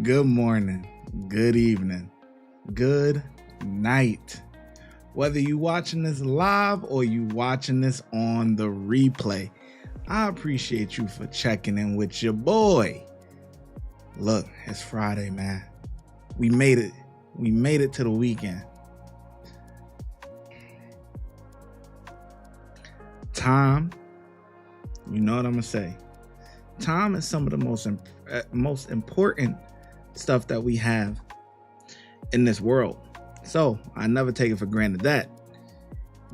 Good morning, good evening, good night. Whether you watching this live or you watching this on the replay, I appreciate you for checking in with your boy. Look, it's Friday, man. We made it. We made it to the weekend. Time, you know what I'm gonna say. Time is some of the most important stuff that we have in this world. So I never take it for granted that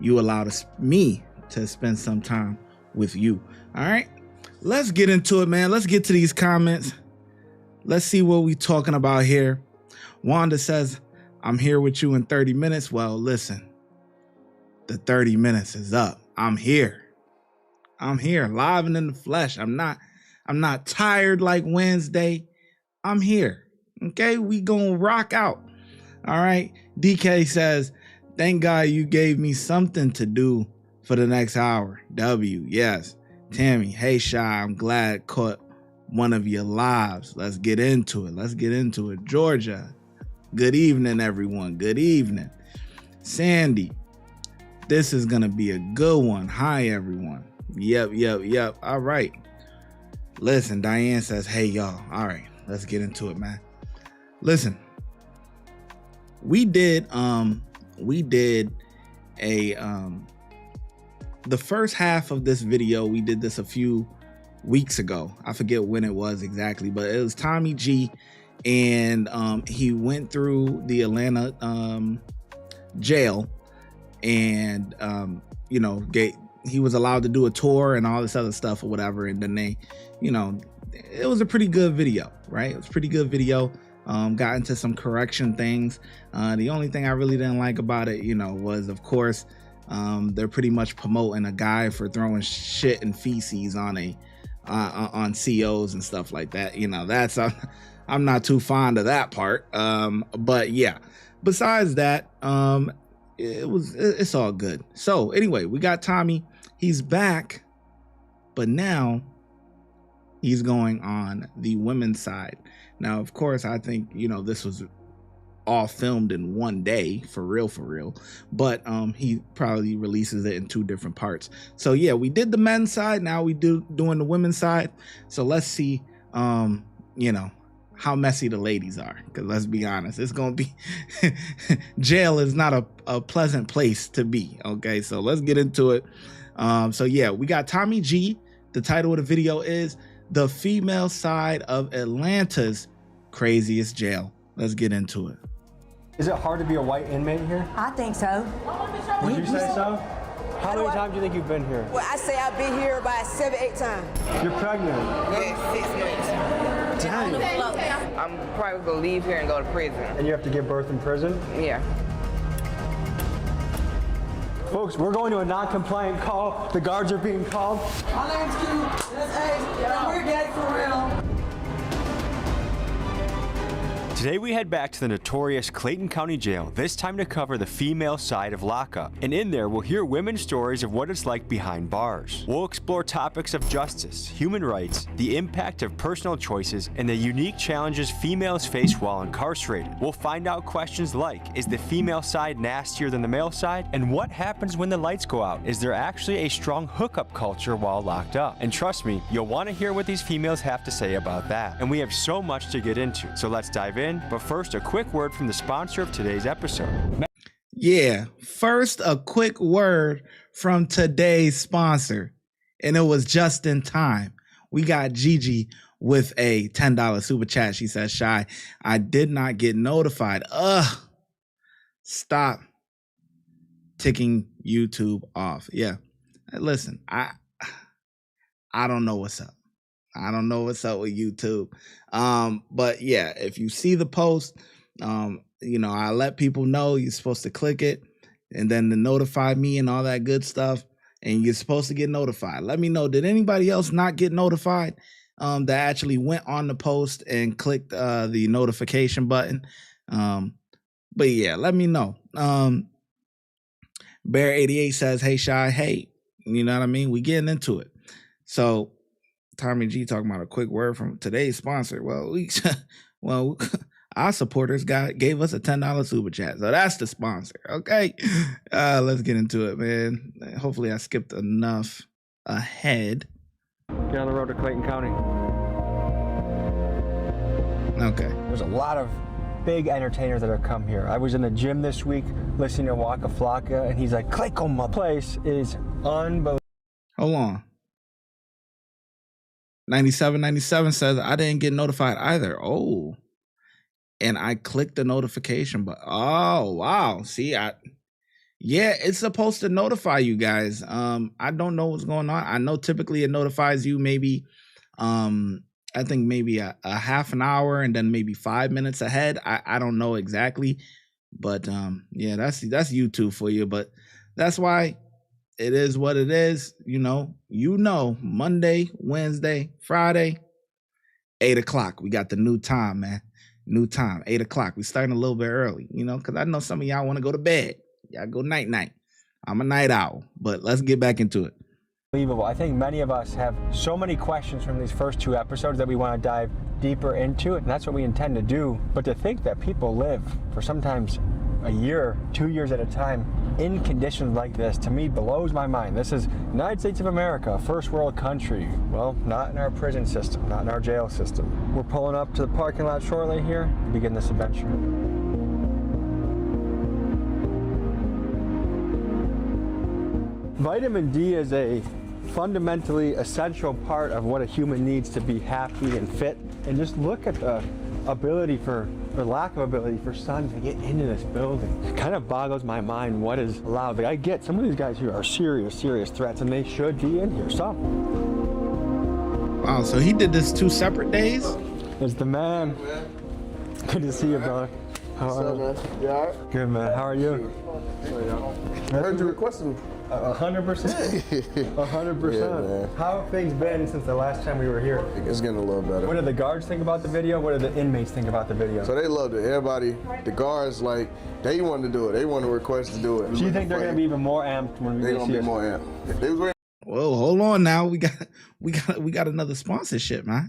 you allowed me to spend some time with you. All right, let's get into it, man. Let's get to these comments. Let's see what we talking about here. Wanda says, I'm here with you in 30 minutes. Well, listen, the 30 minutes is up. I'm here live and in the flesh. I'm not tired like Wednesday. I'm here. Okay, we gonna rock out. All right. DK says, thank God you gave me something to do for the next hour. W, yes. Tammy, hey Shy, I'm glad caught one of your lives. Let's get into it. Georgia, good evening, everyone. Good evening. Sandy, this is gonna be a good one. Hi, everyone. Yep. All right. Listen, Diane says, hey, y'all. All right, let's get into it, man. Listen, we did the first half of this video. We did this a few weeks ago. I forget when it was exactly, but it was Tommy G, and he went through the Atlanta jail, and he was allowed to do a tour and all this other stuff or whatever. And then it was a pretty good video, right? It was a pretty good video. Got into some correction things. The only thing I really didn't like about it, was of course, they're pretty much promoting a guy for throwing shit and feces on COs and stuff like that. That's I'm not too fond of that part. But yeah, besides that, it's all good. So anyway, we got Tommy. He's back, but now he's going on the women's side. Now, of course, I think, this was all filmed in one day, for real. But he probably releases it in two different parts. So yeah, we did the men's side. Now we doing the women's side. So let's see, how messy the ladies are. Because let's be honest, it's going to be jail is not a pleasant place to be. Okay, so let's get into it. So yeah, we got Tommy G. The title of the video is The Female Side of Atlanta's Craziest Jail. Let's get into it. Is it hard to be a white inmate here? I think so. Would you say so? How many times do you think you've been here? Well, I say I've been here about 7-8 times. You're pregnant? Yeah, 6 months. Dang. I'm probably gonna leave here and go to prison. And you have to give birth in prison? Yeah. Folks, we're going to a non-compliant call. The guards are being called. My name's Q. That's Ace. Yeah, we're gay for real. Today we head back to the notorious Clayton County Jail, this time to cover the female side of lockup. And in there, we'll hear women's stories of what it's like behind bars. We'll explore topics of justice, human rights, the impact of personal choices, and the unique challenges females face while incarcerated. We'll find out questions like, is the female side nastier than the male side? And what happens when the lights go out? Is there actually a strong hookup culture while locked up? And trust me, you'll want to hear what these females have to say about that. And we have so much to get into, so let's dive in. But first, a quick word from the sponsor of today's episode. Yeah, first, a quick word from today's sponsor, and it was just in time. We got Gigi with a $10 super chat. She says, Shy, I did not get notified. Stop ticking YouTube off. Yeah, listen, I don't know what's up. I don't know what's up with YouTube. But yeah, if you see the post, I let people know you're supposed to click it and then to notify me and all that good stuff. And you're supposed to get notified. Let me know. Did anybody else not get notified that actually went on the post and clicked the notification button? But yeah, let me know. Bear88 says, hey, Shy, hey, you know what I mean? We getting into it. So Tommy G talking about a quick word from today's sponsor. Well, our supporters gave us a $10 super chat, so that's the sponsor. Okay, let's get into it, man. Hopefully, I skipped enough ahead. Get on the road to Clayton County. Okay. There's a lot of big entertainers that have come here. I was in the gym this week listening to Waka Flocka, and he's like, Clayco, my place is unbelievable. Hold on. 9797 says I didn't get notified either. Oh. And I clicked the notification button. Oh, wow. See, it's supposed to notify you guys. I don't know what's going on. I know typically it notifies you maybe I think maybe a half an hour and then maybe 5 minutes ahead. I don't know exactly. But that's YouTube for you. But that's why it is what it is. Monday, Wednesday, Friday, 8 o'clock. We got the new time, man. New time, 8 o'clock. We starting a little bit early, because I know some of y'all want to go to bed. Y'all go night. I'm a night owl, but let's get back into it. Unbelievable. I think many of us have so many questions from these first 2 episodes that we want to dive deeper into it, and that's what we intend to do. But to think that people live for sometimes a year, 2 years at a time in conditions like this, to me, blows my mind. This is United States of America, a first world country. Well, not in our prison system, not in our jail system. We're pulling up to the parking lot shortly here to begin this adventure. Vitamin D is a fundamentally essential part of what a human needs to be happy and fit. And just look at the ability or lack of ability for sun to get into this building. It kind of boggles my mind what is allowed. Like, I get some of these guys here are serious threats, and they should be in here. So. Wow, so he did this 2 separate days? It's the man. Good to see you, brother. How are you? Man? You all right? Good, man. How are you? I heard you requested me. 100%. 100%. Yeah, How have things been since the last time we were here? It's getting a little better. What do the guards think about the video? What do the inmates think about the video? So they loved it. Everybody, the guards, they wanted to do it. They wanted to request to do it. Do you think they're going to be even more amped when we They're see going to be us? more amped. They was ready. Whoa, hold on now. We got another sponsorship, man.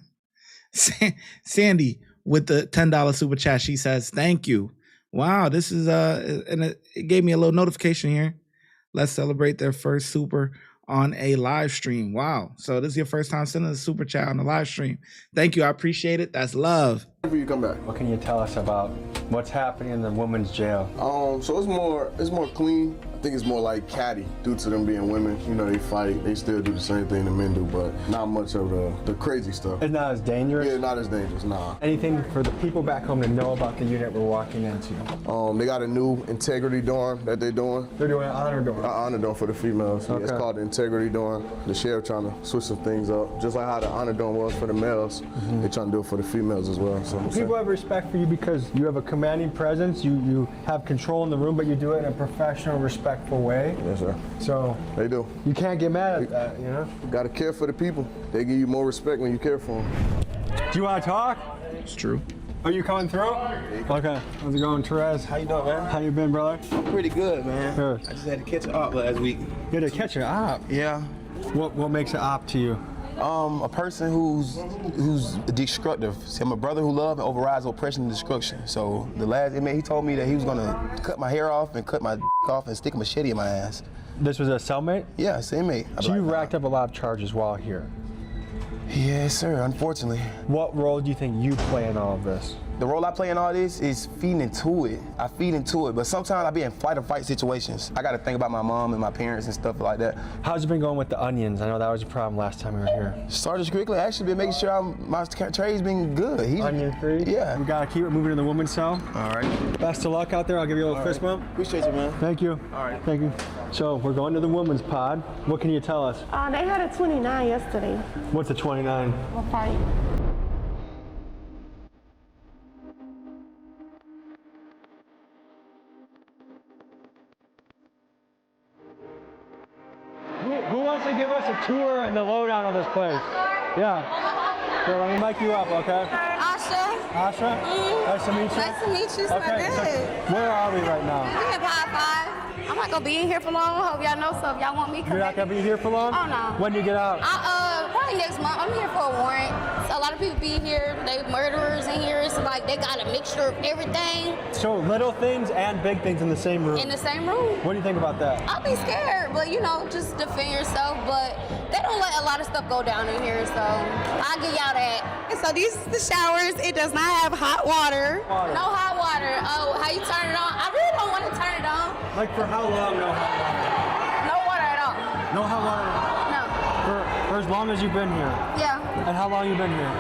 Sandy with the $10 super chat. She says, "Thank you." Wow, this is and it gave me a little notification here. Let's celebrate their first super on a live stream. Wow. So this is your first time sending a super chat on the live stream. Thank you. I appreciate it. That's love. For you to come back. What can you tell us about what's happening in the women's jail? So it's more clean. I think it's more like catty due to them being women. They fight. They still do the same thing the men do, but not much of the crazy stuff. It's not as dangerous? Yeah, not as dangerous, nah. Anything for the people back home to know about the unit we're walking into? They got a new integrity dorm that they're doing. They're doing an honor dorm. An honor dorm for the females. Okay. It's called the integrity dorm. The sheriff trying to switch some things up. Just like how the honor dorm was for the males, they're trying to do it for the females as well. So people have respect for you because you have a commanding presence, you have control in the room, but you do it in a professional, respectful way. Yes, sir. So they do. You can't get mad at that, You got to care for the people. They give you more respect when you care for them. Do you want to talk? It's true. Are you coming through? Okay. How's it going, Therese? How you doing, man? How you been, brother? Pretty good, man. Good. I just had to catch an op last week. You had to catch an op? Yeah. What makes an op to you? A person who's destructive. See, I'm a brother who loves and overrides oppression and destruction. So the last inmate, he told me that he was gonna cut my hair off and cut my off and stick a machete in my ass. This was a cellmate? Yeah, it's an inmate. So you racked up a lot of charges while here? Yes, sir, unfortunately. What role do you think you play in all of this? The role I play in all this is feeding into it. I feed into it, but sometimes I be in fight or fight situations. I gotta think about my mom and my parents and stuff like that. How's it been going with the onions? I know that was a problem last time we were here. Sergeant Strickland actually been making sure my trade's been good. Onion free? Yeah. We gotta keep it moving to the women's cell. All right. Best of luck out there. I'll give you a little fist bump. Appreciate you, man. Thank you. All right. Thank you. So we're going to the women's pod. What can you tell us? They had a 29 yesterday. What's a 29? We'll fight. Who wants to give us a tour and the lowdown on this place? Yeah. So let me mic you up, okay? Asha. Asha? Nice to meet you. Nice to meet you. So Okay, so good. where are we right now? We at Pod 5. I'm not gonna be in here for long. Hope y'all know so. If y'all want me, come You're not back. gonna be here for long? Oh, no. When do you get out? Probably Probably next month. I'm here for a warrant. So a lot of people be here. They murderers in here. It's like they got a mixture of everything. So little things and big things in the same room. In the same room. What do you think about that? I'll be scared, but you know, just defend yourself. But they don't let a lot of stuff go down in here, so I'll give y'all that. So these are the showers. It does not have hot water. No hot water. Oh, how you turn it on? I really don't want to turn it on. Like for how long? No hot water. No water at all. No hot water. No. For as long as you've been here. Yeah. And how long you been here?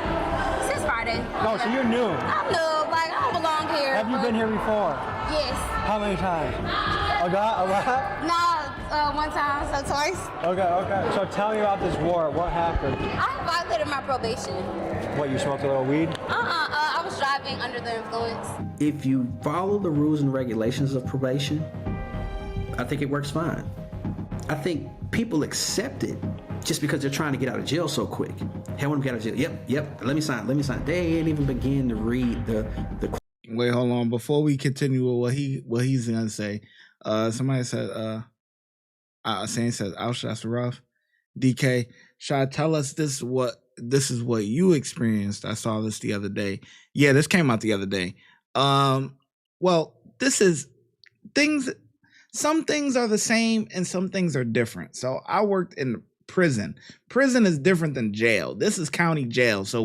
Since Friday. No, so you're new. I'm new. Like I don't belong here. Have you been here before? Yes. How many times? A lot? No, one time, so twice. Okay. So tell me about this war. What happened? I violated my probation. What, you smoked a little weed? I was driving under the influence. If you follow the rules and regulations of probation, I think it works fine. I think people accept it just because they're trying to get out of jail so quick. Hey, I want to get out of jail. Yep. Let me sign. They ain't even begin to read the. Wait, hold on. Before we continue with what he's gonna say, somebody said, Saint says, "Ouch, that's rough." DK, Shy, tell us this is what you experienced. I saw this the other day. Yeah, this came out the other day. Well, this is things. Some things are the same and some things are different. So I worked in prison. Prison is different than jail. This is county jail. So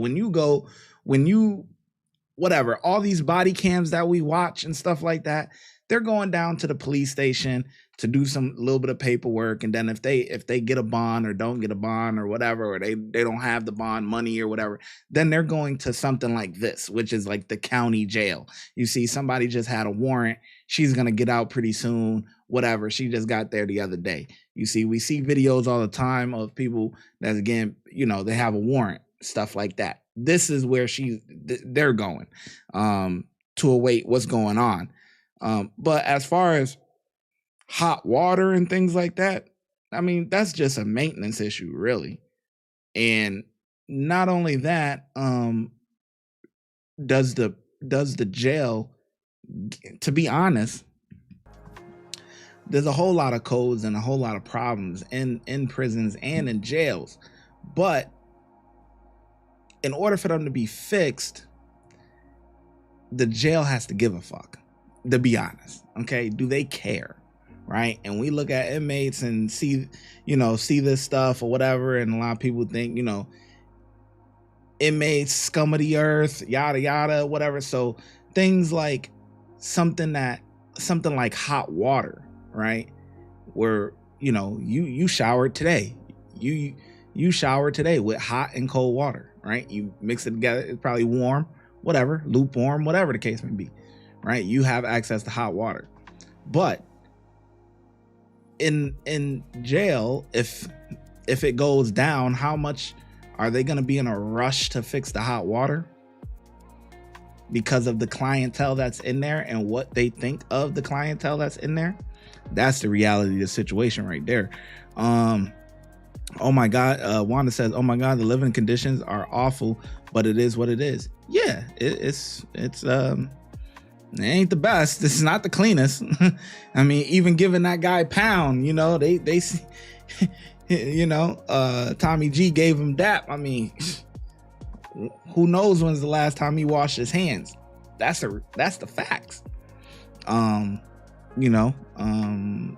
whatever, all these body cams that we watch and stuff like that, they're going down to the police station to do some little bit of paperwork. And then if they get a bond or don't get a bond or whatever, or they don't have the bond money or whatever, then they're going to something like this, which is like the county jail. You see, somebody just had a warrant. She's going to get out pretty soon, whatever. She just got there the other day. You see, we see videos all the time of people that's, again, they have a warrant, stuff like that. This is where they're going to await what's going on. But as far as hot water and things like that, I mean, that's just a maintenance issue, really. And not only that, does the jail, to be honest, there's a whole lot of codes and a whole lot of problems in prisons and in jails. But in order for them to be fixed, the jail has to give a fuck, to be honest. Okay, do they care? Right? And we look at inmates and see this stuff or whatever, and a lot of people think, inmates scum of the earth, yada yada, whatever. So things like something like hot water, right? Where you showered today, you showered today with hot and cold water, right? You mix it together, it's probably warm, whatever, lukewarm, whatever the case may be, right? You have access to hot water. But in jail, if it goes down, how much are they going to be in a rush to fix the hot water? Because of the clientele that's in there and what they think of the clientele that's in there. That's the reality of the situation right there. Oh my God. Wanda says, oh my God, the living conditions are awful, but it is what it is. Yeah, it's it ain't the best. This is not the cleanest. I mean, even giving that guy pound, they Tommy G gave him dap. I mean, who knows when's the last time he washed his hands? That's the facts.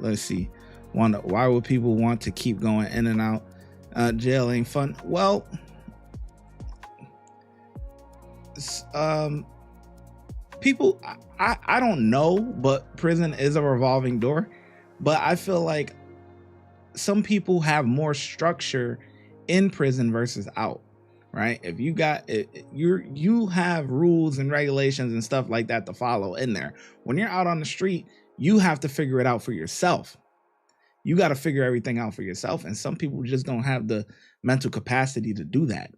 Let's see. Why would people want to keep going in and out? Jail ain't fun. Well, people, I don't know, but prison is a revolving door. But I feel like some people have more structure in prison versus out, right? If you got it, you have rules and regulations and stuff like that to follow in there. When you're out on the street, you have to figure it out for yourself. You got to figure everything out for yourself. And some people just don't have the mental capacity to do that.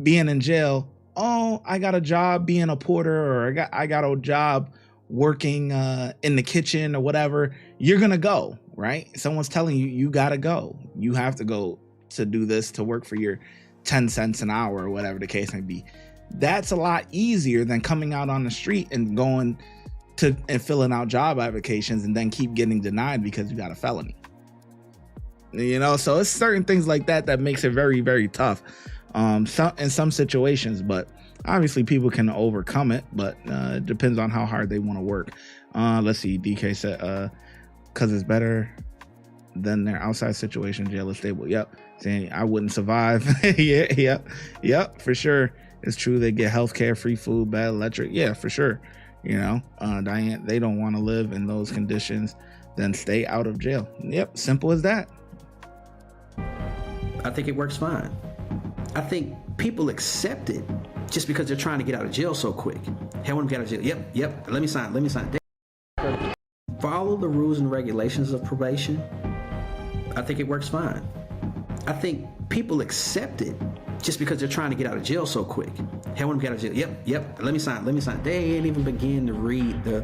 Being in jail, I got a job being a porter, or I got a job working in the kitchen or whatever. You're going to go, right? Someone's telling you got to go. You have to go to do this, to work for your 10 cents an hour or whatever the case may be. That's a lot easier than coming out on the street and going and filling out job applications and then keep getting denied because you got a felony. You know, so it's certain things like that that makes it very, very tough. In some situations, but obviously people can overcome it. But it depends on how hard they want to work. Let's see. DK said, "Cause it's better than their outside situation. Jail is stable." Yep. Saying I wouldn't survive. Yep. For sure. It's true. They get healthcare, free food, bad electric. Yeah, for sure. You know, Diane, they don't want to live in those conditions. Then stay out of jail. Yep. Simple as that. I think it works fine. I think people accept it just because they're trying to get out of jail so quick. Hey, when we get out of jail, yep. Let me sign. Follow the rules and regulations of probation. I think it works fine. I think people accept it just because they're trying to get out of jail so quick. Hey, when we get out of jail, yep. Let me sign. They ain't even begin to read the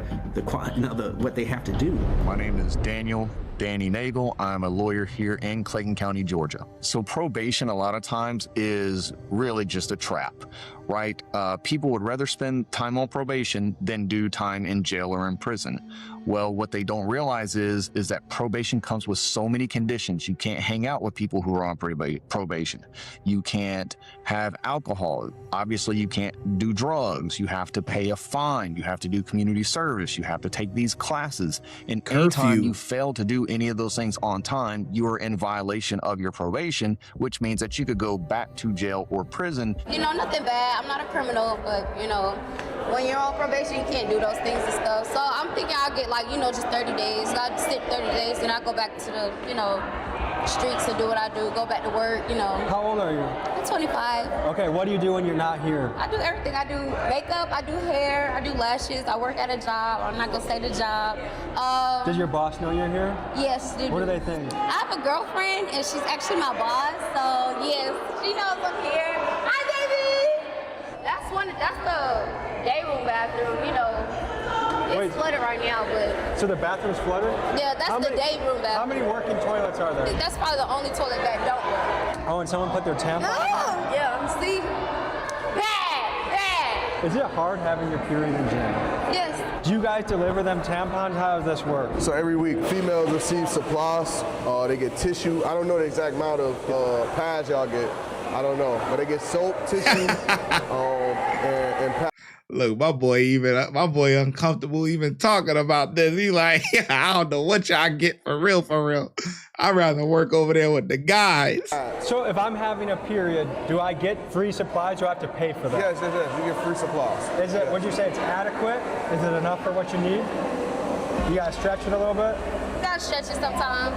what they have to do. My name is Danny Nagel. I'm a lawyer here in Clayton County, Georgia. So probation a lot of times is really just a trap, right? People would rather spend time on probation than do time in jail or in prison. Well, what they don't realize is that probation comes with so many conditions. You can't hang out with people who are on probation. You can't have alcohol. Obviously, you can't do drugs. You have to pay a fine. You have to do community service. You have to take these classes. And anytime you fail to do any of those things on time, you are in violation of your probation, which means that you could go back to jail or prison. You know, nothing bad. I'm not a criminal, but, you know, when you're on probation, you can't do those things and stuff. So I'm thinking I'll get, like, you know, just 30 days. I'll sit 30 days, and I'll go back to the, you know, streets and do what I do, go back to work, you know. How old are you? I'm 25. Okay, what do you do when you're not here? I do everything. I do makeup, I do hair, I do lashes, I work at a job. I'm not gonna say the job. Does your boss know you're here? Yes. What do they think? I have a girlfriend, and she's actually my boss, so yes, she knows I'm here. Hi, baby! That's the day room bathroom, you know. It's flooded right now, but... So the bathroom's flooded? Yeah, that's the day room bathroom. How many working toilets are there? That's probably the only toilet that don't work. Oh, and someone put their tampon on? Yeah, see? Bad! Is it hard having your period in jail? Yes. Do you guys deliver them tampons? How does this work? So every week, females receive supplies. They get tissue. I don't know the exact amount of pads y'all get. I don't know, but they get soap, tissue, and pads. Look, my boy uncomfortable even talking about this. He like, I don't know what y'all get for real. I'd rather work over there with the guys. So if I'm having a period, do I get free supplies or do I have to pay for that? Yes. You get free supplies. Is it, would you say it's adequate? Is it enough for what you need? You gotta stretch it a little bit? You gotta stretch it sometimes.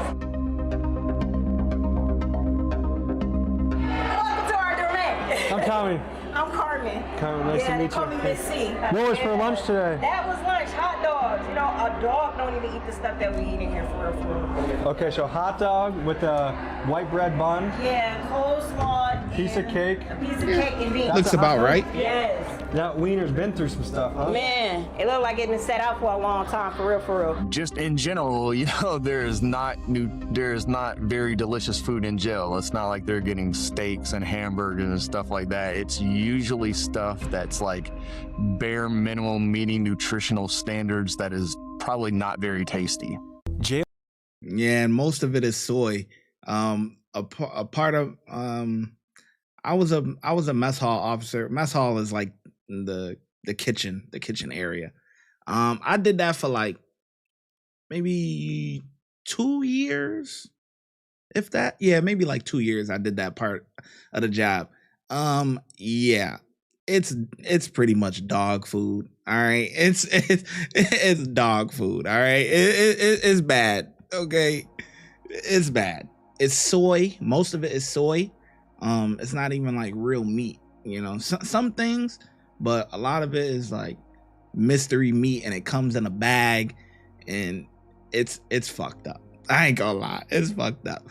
Welcome to our domain. I'm Tommy. I'm Carmen. Carmen, nice to meet you. They call me Miss C. What was for lunch today? That was lunch, hot dogs. You know, a dog don't even eat the stuff that we eat in here for real. Okay, so hot dog with a white bread bun. Yeah, coleslaw. Piece of cake. A piece of cake and beans. Looks about right. Yes. That wiener's been through some stuff, huh? Man, it looked like it been set out for a long time, for real. Just in general, you know, there's not very delicious food in jail. It's not like they're getting steaks and hamburgers and stuff like that. It's usually stuff that's like bare minimum meeting nutritional standards that is probably not very tasty. Jail. Yeah, and most of it is soy. A part of I was a mess hall officer. Mess hall is like the kitchen area. I did that for like maybe 2 years, if that. Yeah, maybe like 2 years. I did that part of the job. Yeah, it's pretty much dog food. All right, it's dog food. All right, it's bad. Okay, it's bad. It's soy. Most of it is soy. It's not even like real meat. You know, some things, but a lot of it is like mystery meat, and it comes in a bag, and it's fucked up. I ain't gonna lie, it's fucked up.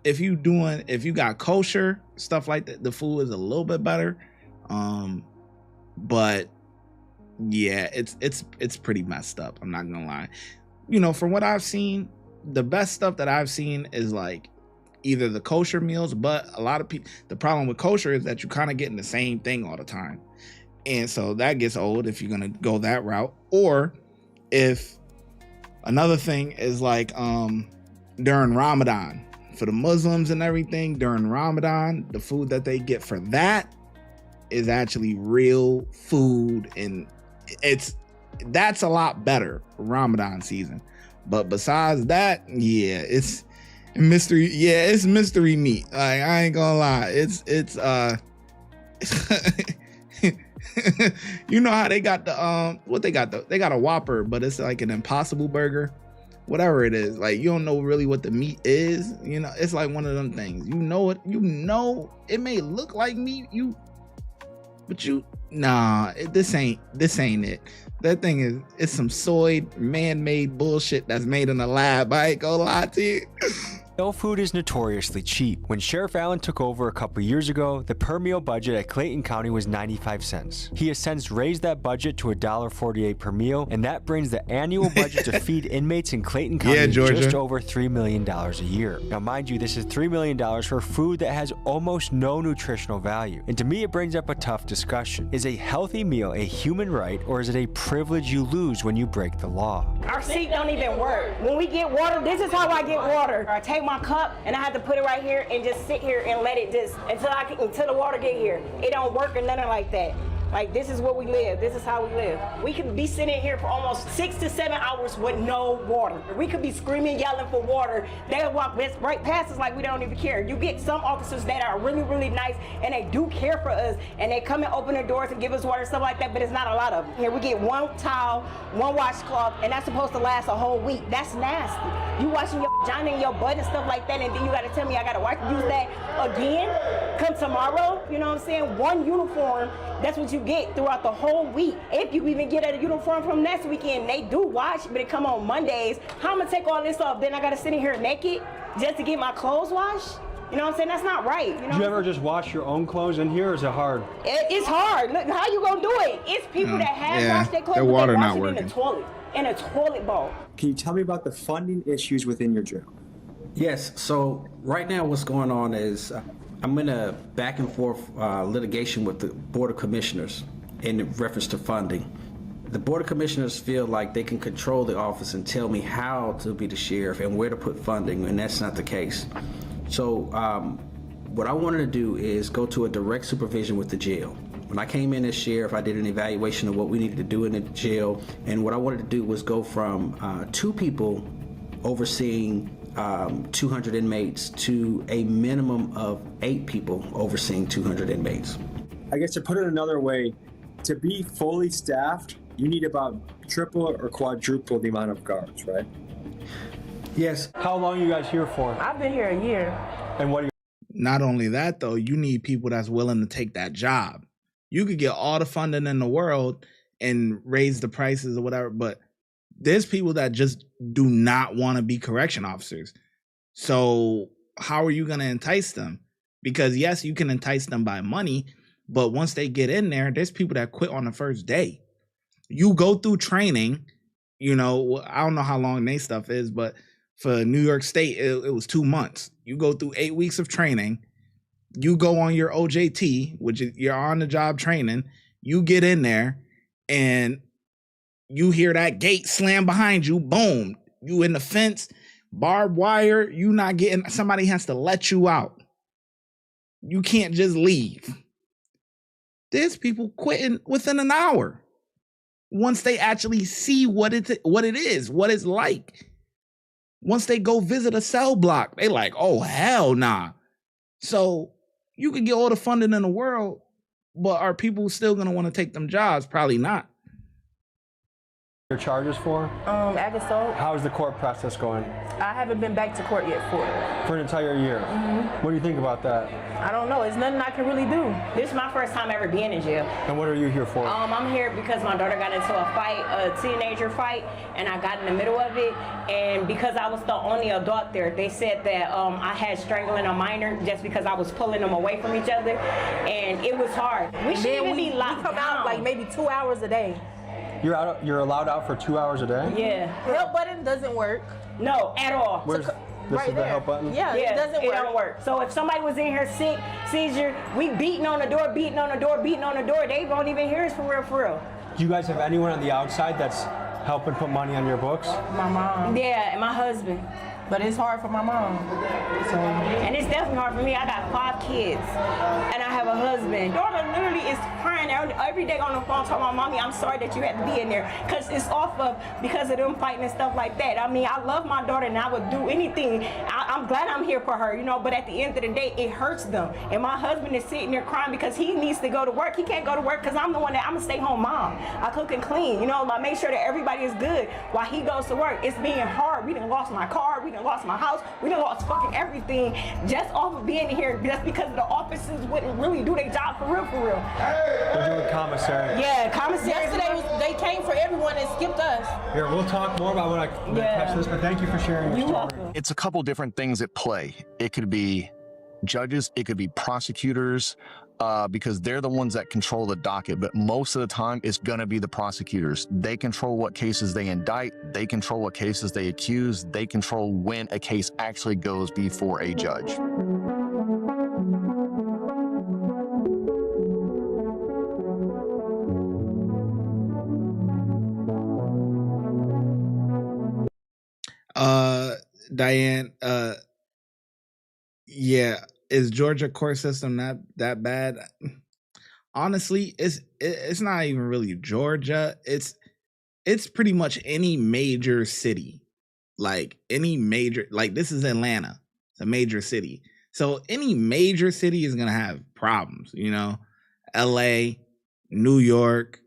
If you got kosher stuff like that, the food is a little bit better. But yeah, it's pretty messed up. I'm not gonna lie. You know, from what I've seen, the best stuff that I've seen is like either the kosher meals, but a lot of people, the problem with kosher is that you kind of getting the same thing all the time. And so that gets old if you're going to go that route. Or if another thing is like during Ramadan, for the Muslims and everything during Ramadan, the food that they get for that is actually real food, and that's a lot better for Ramadan season. But besides that, yeah, it's mystery. Yeah, it's mystery meat. Like, I ain't gonna lie, it's you know how they got the what they got, they got a Whopper, but it's like an Impossible Burger, whatever it is. Like, you don't know really what the meat is, you know. It's like one of them things, you know it may look like meat, but this ain't it. That thing is, it's some soy man-made bullshit that's made in a lab. I ain't gonna lie to you. Meal food is notoriously cheap. When Sheriff Allen took over a couple years ago, the per meal budget at Clayton County was 95 cents. He has since raised that budget to $1.48 per meal, and that brings the annual budget to feed inmates in Clayton County just over $3 million a year. Now, mind you, this is $3 million for food that has almost no nutritional value. And to me, it brings up a tough discussion. Is a healthy meal a human right, or is it a privilege you lose when you break the law? Our seat don't even work. When we get water, this is how I get water. I take my cup and I have to put it right here and just sit here and let it just until the water get here. It don't work or nothing like that. Like, this is where we live. This is how we live. We could be sitting here for almost 6 to 7 hours with no water. We could be screaming, yelling for water. They'll walk right past us like we don't even care. You get some officers that are really, really nice and they do care for us, and they come and open their doors and give us water and stuff like that, but it's not a lot of them. Here we get one towel, one washcloth, and that's supposed to last a whole week. That's nasty. You washing your vagina and your butt and stuff like that, and then you gotta tell me I gotta use that again? Come tomorrow, you know what I'm saying? One uniform, that's what you get throughout the whole week. If you even get a uniform from next weekend, they do wash, but it come on Mondays. How I'm gonna take all this off? Then I gotta sit in here naked just to get my clothes washed? You know what I'm saying? That's not right. You know? Do you ever just wash your own clothes in here, or is it hard? It's hard. Look, how you gonna do it? It's people that have washed their clothes, their but water they wash not it working. in a toilet bowl. Can you tell me about the funding issues within your jail? Yes, so right now what's going on is I'm in a back and forth litigation with the Board of Commissioners in reference to funding. The Board of Commissioners feel like they can control the office and tell me how to be the sheriff and where to put funding, and that's not the case. So what I wanted to do is go to a direct supervision with the jail. When I came in as sheriff, I did an evaluation of what we needed to do in the jail, and what I wanted to do was go from 2 people overseeing 200 inmates to a minimum of 8 people overseeing 200 inmates. I guess to put it another way, to be fully staffed, you need about triple or quadruple the amount of guards, right? Yes. How long are you guys here for? I've been here a year. And what are you? Not only that, though, you need people that's willing to take that job. You could get all the funding in the world and raise the prices or whatever, but there's people that just do not want to be correction officers. So how are you going to entice them? Because yes, you can entice them by money, but once they get in there, there's people that quit on the first day. You go through training, you know, I don't know how long they stuff is, but for New York State, it was 2 months. You go through 8 weeks of training. You go on your OJT, which is your on the job training. You get in there and you hear that gate slam behind you. Boom. You in the fence, barbed wire. You not getting, somebody has to let you out. You can't just leave. There's people quitting within an hour once they actually see what it is, what it's like. Once they go visit a cell block, they like, oh, hell nah. So you could get all the funding in the world, but are people still going to want to take them jobs? Probably not. Your charges for? Ag assault. How's the court process going? I haven't been back to court yet for it. For an entire year? Mm-hmm. What do you think about that? I don't know. It's nothing I can really do. This is my first time ever being in jail. And what are you here for? I'm here because my daughter got into a fight, a teenager fight, and I got in the middle of it. And because I was the only adult there, they said that I had strangling a minor just because I was pulling them away from each other. And it was hard. We shouldn't even be locked come down. out like maybe 2 hours a day. You're allowed out for 2 hours a day? Yeah. Help button doesn't work. No, at all. Where's this right is the there. help button? Yeah, it doesn't work. It don't work. So if somebody was in here sick, seizure, we beating on the door, beating on the door, beating on the door. They won't even hear us for real, for real. Do you guys have anyone on the outside that's helping put money on your books? My mom. Yeah, and my husband. But it's hard for my mom. So. And it's definitely hard for me. I got 5 kids, and I have a husband. Daughter literally is crying every day on the phone talking about, Mommy, I'm sorry that you had to be in there, because it's off of because of them fighting and stuff like that. I mean, I love my daughter, and I would do anything. I'm glad I'm here for her, you know. But at the end of the day, it hurts them. And my husband is sitting there crying because he needs to go to work. He can't go to work because I'm the one that I'm a stay-home mom. I cook and clean, you know. I make sure that everybody is good while he goes to work. It's being hard. We done lost my car. We done lost my house. We done lost fucking everything just off of being here, just because the officers wouldn't really do their job for real, for real. We're doing commissary. Yeah, commissary. Yesterday they came for everyone and skipped us. Here, we'll talk more about when I catch this, but thank you for sharing your story. It's a couple different things at play. It could be judges, it could be prosecutors, because they're the ones that control the docket, but most of the time it's gonna be the prosecutors. They control what cases they indict, they control what cases they accuse, they control when a case actually goes before a judge. Diane, yeah, is Georgia court system that bad? Honestly, it's not even really Georgia. It's pretty much any major city. Like any major, like this is Atlanta. It's a major city. So any major city is gonna have problems, you know. LA, New York,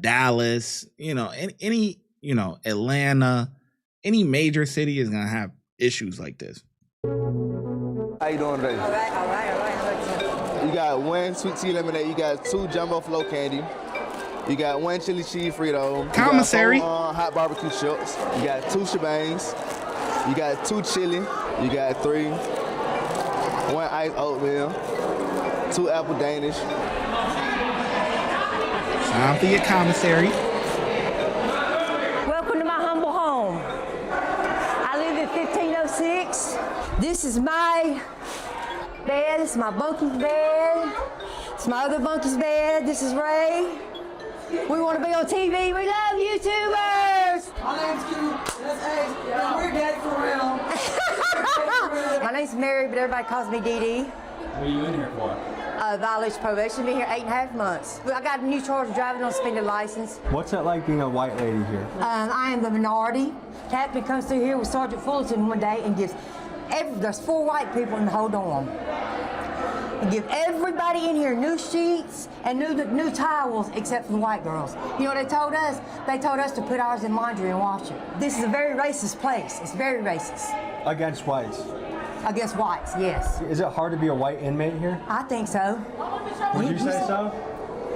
Dallas, you know, any you know, Atlanta. Any major city is gonna have issues like this. How you doing today? All right. You got 1 sweet tea lemonade. You got 2 jumbo flow candy. You got 1 chili cheese Frito. Commissary. You got 4 hot barbecue chips. You got 2 shebangs. You got 2 chili. You got 3. 1 iced oatmeal. 2 apple Danish. Time for your commissary. This is my bed. This is my bunky's bed. It's my other bunky's bed. This is Ray. We want to be on TV. We love YouTubers. My name's Q. That's Ace. Yeah, we're dead for real. My name's Mary, but everybody calls me Dee Dee. What are you in here for? Violation probation. Been here 8.5 months. I got a new charge of driving on suspended license. What's it like being a white lady here? I am the minority. Captain comes through here with Sergeant Fullerton one day and gives there's 4 white people in the whole dorm. And give everybody in here new sheets and new towels except for the white girls. You know what they told us? They told us to put ours in laundry and wash it. This is a very racist place. It's very racist. Against whites? Against whites, yes. Is it hard to be a white inmate here? I think so. Would you say so?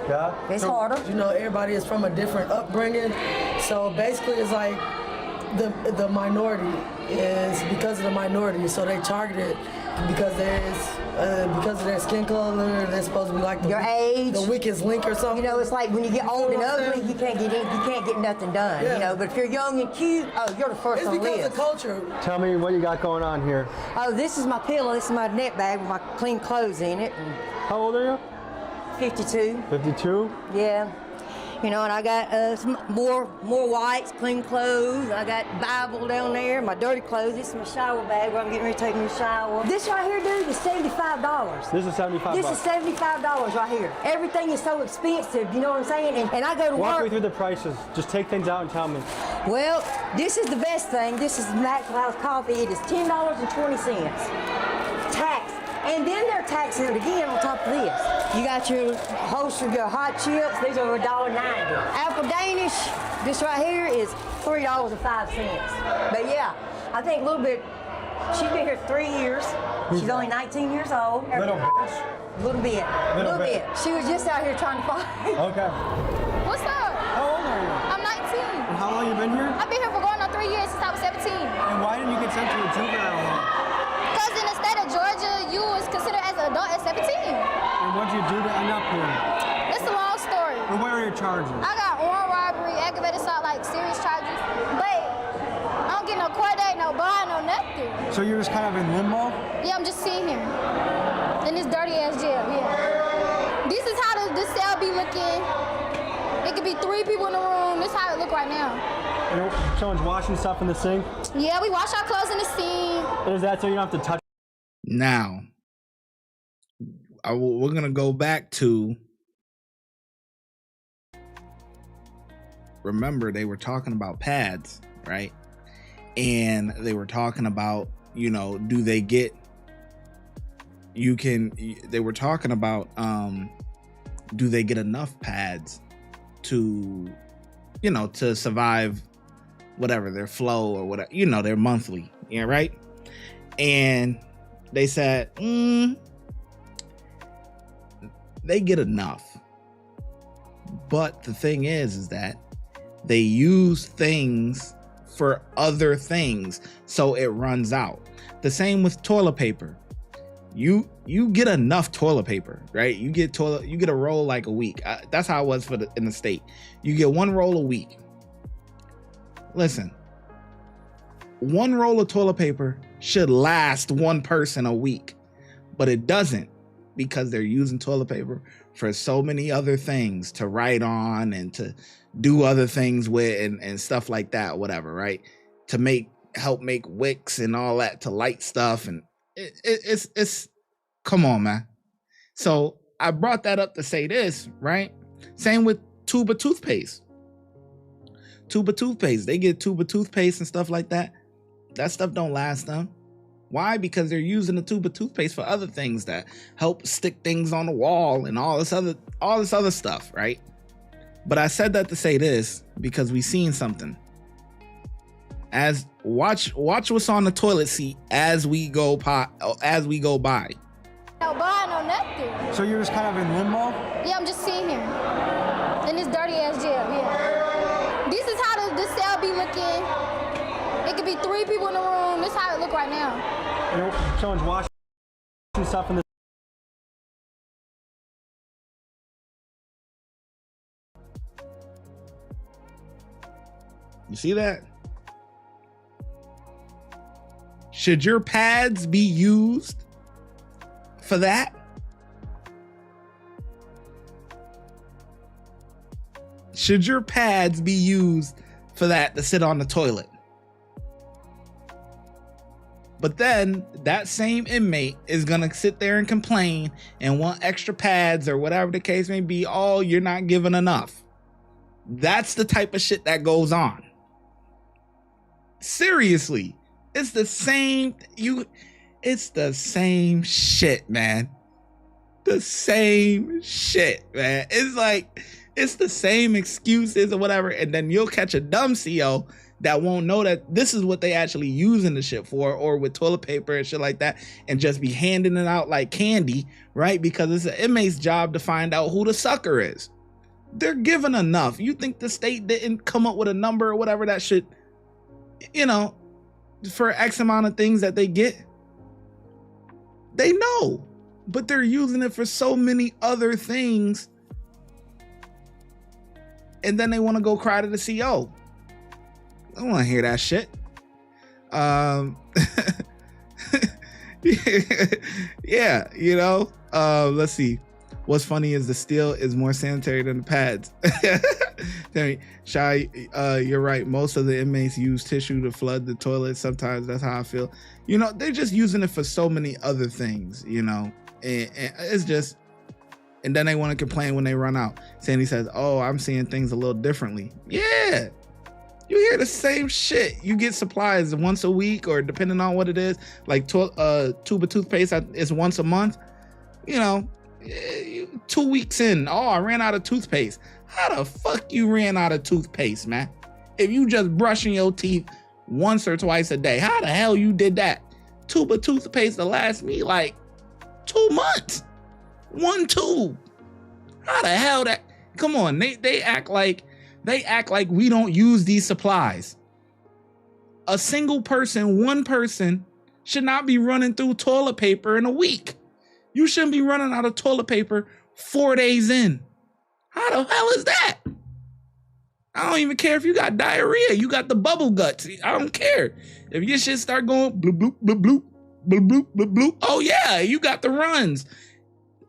Yeah? It's harder. You know, everybody is from a different upbringing. So basically it's like the minority is because of the minority. So they targeted because because of their skin color, they're supposed to be like your age, the weakest link or something. You know, it's like when you get old and ugly, you can't get nothing done. Yeah. You know, but if you're young and cute, oh, you're the first on the list. It's because of culture. Tell me what you got going on here. Oh, this is my pillow. This is my net bag with my clean clothes in it. And how old are you? 52. 52? Yeah. You know, and I got some more whites, clean clothes. I got Bible down there, my dirty clothes. This is my shower bag where I'm getting ready to take me a shower. This right here, dude, is $75. This is $75. This is $75 right here. Everything is so expensive, you know what I'm saying? And I go to work. Walk me through the prices. Just take things out and tell me. Well, this is the best thing. This is Maxwell House coffee. It is $10.20. Tax. And then they're taxing it again on top of this. You got your host of your hot chips. These are $1.90. Apple Danish, this right here is $3.05. But yeah, I think a little bit. She's been here 3 years. She's only 19 years old. Little bit. Little bit. She was just out here trying to fight. Okay. What's up? How old are you? I'm 19. And how long you been here? I've been here for going on 3 years since I was 17. And why didn't you get sent to a juvenile home? Because in the state of Georgia, you was considered as an adult at 17. And what'd you do to end up here? It's a long story. And what are your charges? I got armed robbery, aggravated assault, like serious charges. But I don't get no court date, no bond, no nothing. So you're just kind of in limbo? Yeah, I'm just sitting here. In this dirty ass jail, yeah. This is how this cell be looking. It It could be 3 people in the room. This is how it look right now. And someone's washing stuff in the sink? Yeah, we wash our clothes in the sink. Is that so you don't have to touch? Now, we're going to go back to, remember, they were talking about pads, right? And they were talking about, you know, do they get, they were talking about, do they get enough pads to, you know, to survive whatever their flow or whatever, you know, their monthly, yeah, right? And they said, they get enough. But the thing is that they use things for other things, so it runs out. The same with toilet paper. You get enough toilet paper, right? You get a roll like a week. That's how it was in the state. You get 1 roll a week. Listen, 1 roll of toilet paper should last 1 person a week, but it doesn't, because they're using toilet paper for so many other things, to write on and to do other things with and stuff like that, whatever, right? To help make wicks and all that, to light stuff, and it's come on, man. So I brought that up to say this, right? Same with tube of toothpaste. They get tube of toothpaste and stuff like that. That stuff don't last them. Why? Because they're using the tube of toothpaste for other things that help stick things on the wall and all this other stuff, right? But I said that to say this because we seen something. As watch what's on the toilet seat as we go by. No buying, no nothing. So you're just kind of in limbo? Yeah, I'm just sitting here in this dirty ass jail. Yeah. This is how the cell be looking. It could be 3 people in the room. This is how it look right now. And someone's washing stuff in the. You see that? Should your pads be used for that? Should your pads be used for that, to sit on the toilet? But then that same inmate is gonna sit there and complain and want extra pads or whatever the case may be. Oh, you're not giving enough. That's the type of shit that goes on. Seriously, it's the same. It's the same shit, man. The same shit, man. It's like, it's the same excuses or whatever, and then you'll catch a dumb CO that won't know that this is what they actually using the shit for, or with toilet paper and shit like that, and just be handing it out like candy, right? Because it's an inmate's job to find out who the sucker is. They're given enough. You think the state didn't come up with a number or whatever that should, you know, for X amount of things that they get? They know, but they're using it for so many other things. And then they want to go cry to the CO. I don't want to hear that shit. Yeah, you know, let's see. What's funny is the steel is more sanitary than the pads. Shy, you're right. Most of the inmates use tissue to flood the toilet. Sometimes that's how I feel. You know, they're just using it for so many other things, you know, and it's just, and then they want to complain when they run out. Sandy says, oh, I'm seeing things a little differently. Yeah. You hear the same shit. You get supplies once a week, or depending on what it is, like tube of toothpaste is once a month. You know, 2 weeks in, oh, I ran out of toothpaste. How the fuck you ran out of toothpaste, man? If you just brushing your teeth once or twice a day, how the hell you did that? Tube of toothpaste to last me like 2 months. 1 tube. How the hell that? Come on, they act like we don't use these supplies. A single person, 1 person, should not be running through toilet paper in a week. You shouldn't be running out of toilet paper 4 days in. How the hell is that? I don't even care if you got diarrhea. You got the bubble guts. I don't care. If your shit start going bloop, bloop, bloop, bloop, bloop, bloop, bloop, bloop. Oh yeah, you got the runs.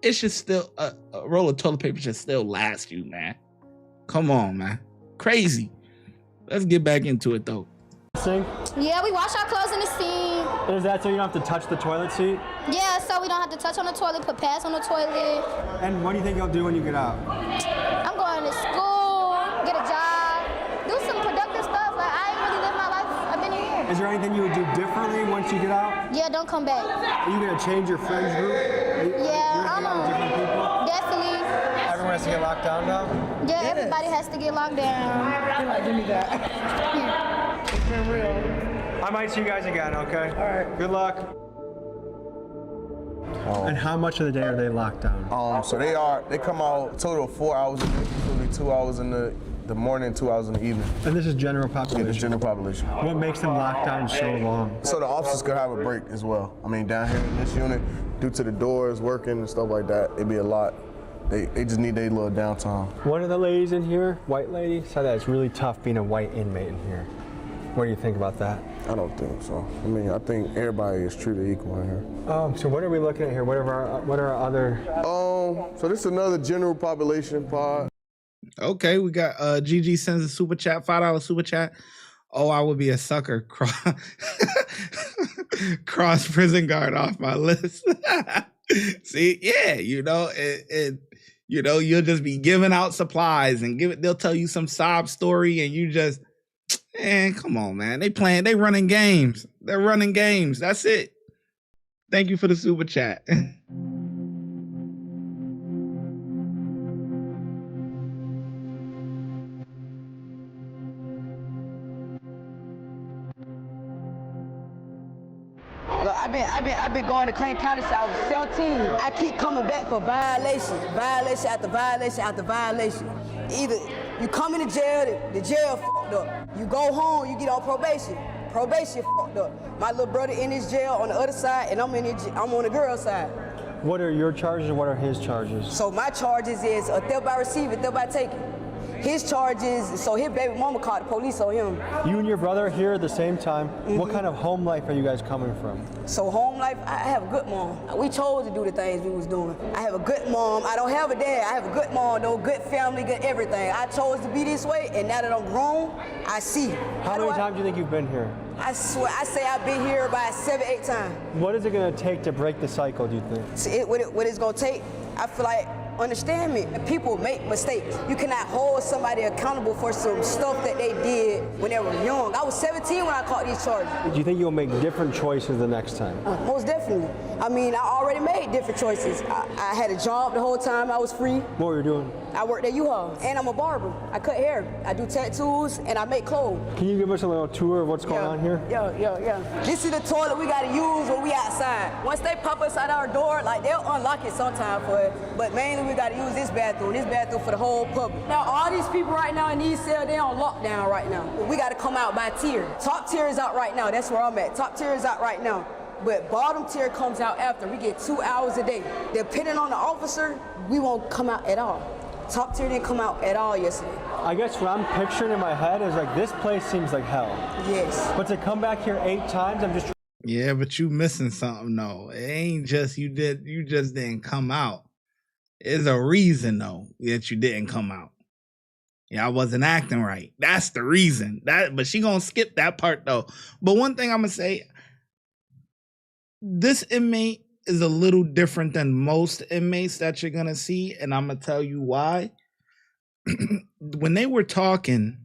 It should still, a roll of toilet paper should still last you, man. Come on, man. Crazy. Let's get back into it, though. Sink? Yeah, we wash our clothes in the sink. Is that so you don't have to touch the toilet seat? Yeah, so we don't have to touch on the toilet, put pads on the toilet. And what do you think you'll do when you get out? I'm going to school, get a job, do some productive stuff. Like, I ain't really lived my life. I've been here. Is there anything you would do differently once you get out? Yeah, don't come back. Are you going to change your friends group? Yeah, I'm different people? Definitely. Everyone has to get locked down now? Yeah, everybody has to get locked down. Give me that. It's been real. I might see you guys again, okay? All right. Good luck. And how much of the day are they locked down? So they come out a total of 4 hours a day, usually 2 hours in the morning, 2 hours in the evening. And this is general population? Yeah, this is general population. What makes them locked down so long? So the officers could have a break as well. I mean, down here in this unit, due to the doors working and stuff like that, it'd be a lot. They just need their little downtime. One of the ladies in here, white lady, said that it's really tough being a white inmate in here. What do you think about that? I don't think so. I mean, I think everybody is treated equal in here. So what are we looking at here? What are our other? So this is another general population pod. Okay, we got Gigi sends a super chat, $5 super chat. Oh, I would be a sucker. Cross prison guard off my list. See, yeah, you'll just be giving out supplies and they'll tell you some sob story and you just, man, come on, man. They running games. They're running games. That's it. Thank you for the super chat. Look, I've been going to Clayton County since I was 17. I keep coming back for violation after violation after violation. Either you come into jail, the jail fucked up. You go home, you get on probation. Probation fucked up. My little brother in his jail on the other side, and I'm on the girl's side. What are your charges and what are his charges? So my charges is a theft by receiving, theft by taking. His charges, so his baby mama called the police on him. You and your brother here at the same time. Mm-hmm. What kind of home life are you guys coming from? So home life, I have a good mom. We chose to do the things we was doing. I have a good mom. I don't have a dad. I have a good mom, though, good family, good everything. I chose to be this way, and now that I'm grown, I see. How many times do you think you've been here? I swear, I say I've been here about 7-8 times. What is it going to take to break the cycle, do you think? See, what it's going to take, I feel like, understand me, people make mistakes. You cannot hold somebody accountable for some stuff that they did when they were young. I was 17 when I caught these charges. Do you think you'll make different choices the next time? Most definitely. I mean, I already made different choices. I had a job the whole time I was free. What were you doing? I worked at U-Haul, and I'm a barber. I cut hair, I do tattoos, and I make clothes. Can you give us a little tour of what's going on here? Yeah. This is the toilet we gotta use when we outside. Once they pop us out our door, like they'll unlock it sometime for it, but mainly we gotta use this bathroom for the whole public. Now, all these people right now in these cells, they on lockdown right now. We gotta come out by tier. Top tier is out right now, that's where I'm at. Top tier is out right now. But bottom tier comes out after. We get 2 hours a day. Depending on the officer, we won't come out at all. Top tier didn't come out at all yesterday. I guess what I'm picturing in my head is like, this place seems like hell. Yes. But to come back here 8 times, I'm just... Yeah, but you missing something, though. It ain't just you just didn't come out. There's a reason, though, that you didn't come out. Yeah, I wasn't acting right. That's the reason. But she gonna skip that part, though. But one thing I'm gonna say, this inmate is a little different than most inmates that you're gonna see, and I'm gonna tell you why. When they were talking,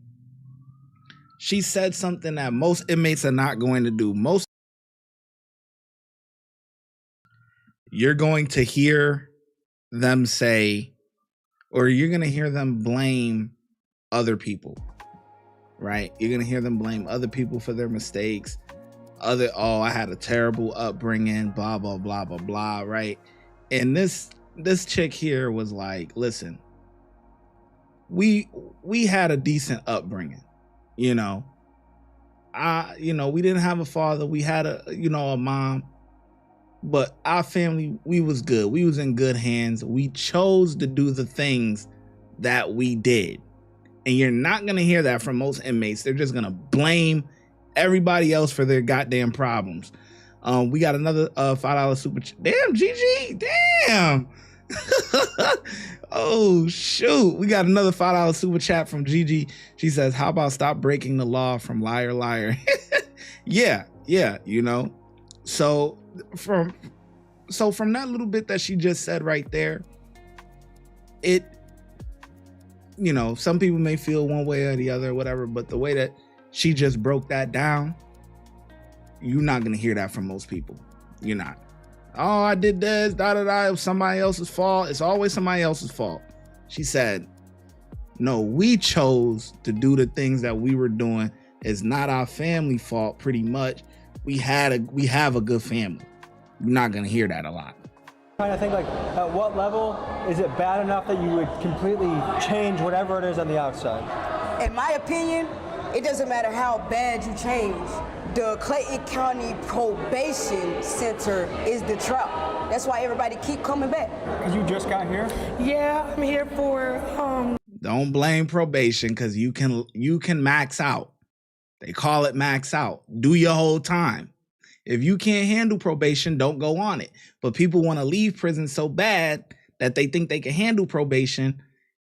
she said something that most inmates are not going to do. You're going to hear them say, or you're going to hear them blame other people, right? You're going to hear them blame other people for their mistakes. I had a terrible upbringing, blah, blah, blah, blah, blah, right? And this chick here was like, listen, we had a decent upbringing, we didn't have a father. We had a mom, but our family, we was good. We was in good hands. We chose to do the things that we did. And you're not going to hear that from most inmates. They're just going to blame everybody else for their goddamn problems. We got another $5 super chat. Damn, GG. Damn. Oh shoot, we got another $5 super chat from Gigi. She says, how about stop breaking the law from liar liar? yeah, you know. So from that little bit that she just said right there, it, you know, some people may feel one way or the other or whatever, but the way that she just broke that down, you're not gonna hear that from most people. You're not. Oh, I did this, da da da. It was somebody else's fault. It's always somebody else's fault. She said, no, we chose to do the things that we were doing. It's not our family fault, pretty much. We have a good family. You're not gonna hear that a lot. Trying to think, like, at what level is it bad enough that you would completely change whatever it is on the outside? In my opinion, it doesn't matter how bad you change. The Clayton County Probation Center is the trap. That's why everybody keep coming back. Because you just got here? Yeah, I'm here for Don't blame probation, because you can max out. They call it max out. Do your whole time. If you can't handle probation, don't go on it. But people want to leave prison so bad that they think they can handle probation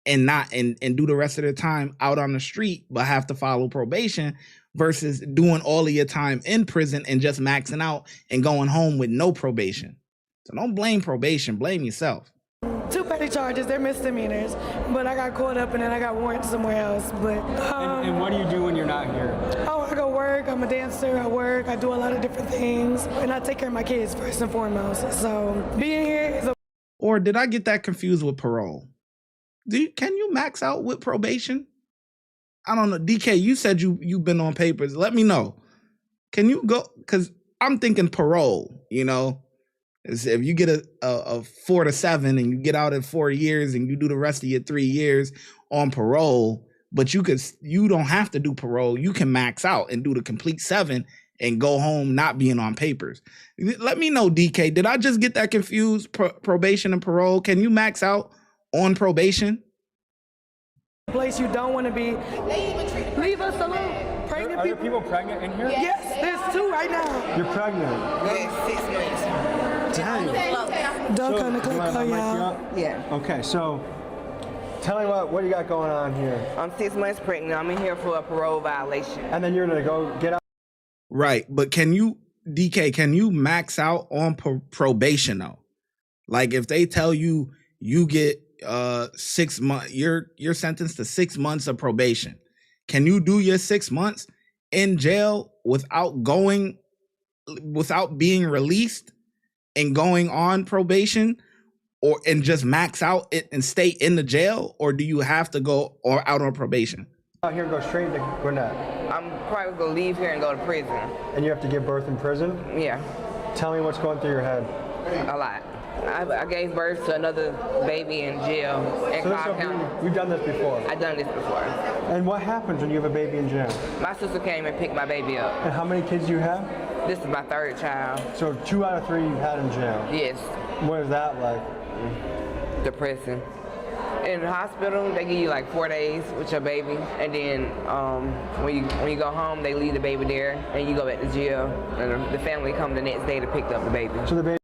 and not and do the rest of their time out on the street, but have to follow probation, versus doing all of your time in prison and just maxing out and going home with no probation. So don't blame probation, blame yourself. 2 petty charges, they're misdemeanors, but I got caught up and then I got warrants somewhere else. But and what do you do when you're not here? Oh, I go work, I'm a dancer, I work, I do a lot of different things, and I take care of my kids first and foremost. So being here is a... Or did I get that confused with parole? Can you max out with probation? I don't know. DK, you said you've been on papers. Let me know. Can you go? Because I'm thinking parole, you know. If you get a 4 to 7 and you get out in 4 years and you do the rest of your 3 years on parole, but you don't have to do parole. You can max out and do the complete 7 and go home not being on papers. Let me know, DK. Did I just get that confused? Probation and parole. Can you max out on probation? Place you don't want to be. Leave us alone. Pregnant Are there people. people pregnant in here? Yes, there's 2 right now. You're pregnant? Yes, 6 months. Don't come to click on y'all. Yeah. Okay, so tell me what you got going on here. I'm 6 months pregnant. I'm in here for a parole violation. And then you're gonna go get out. Right, but can you, DK, can you max out on probation though? Like if they tell you get 6 months, you're sentenced to 6 months of probation. Can you do your 6 months in jail without being released and going on probation, and just max out it and stay in the jail? Or do you have to go out on probation? Out here and go straight to Gwinnett. I'm probably gonna leave here and go to prison. And you have to give birth in prison? Yeah. Tell me what's going through your head. A lot. I gave birth to another baby in jail in Cobb County. You've done this before? I've done this before. And what happens when you have a baby in jail? My sister came and picked my baby up. And how many kids do you have? This is my 3rd child. So 2 out of 3 you had in jail? Yes. What is that like? Depressing. In the hospital, they give you like 4 days with your baby, and then when you go home, they leave the baby there, and you go back to jail, and the family come the next day to pick up the baby. So the baby.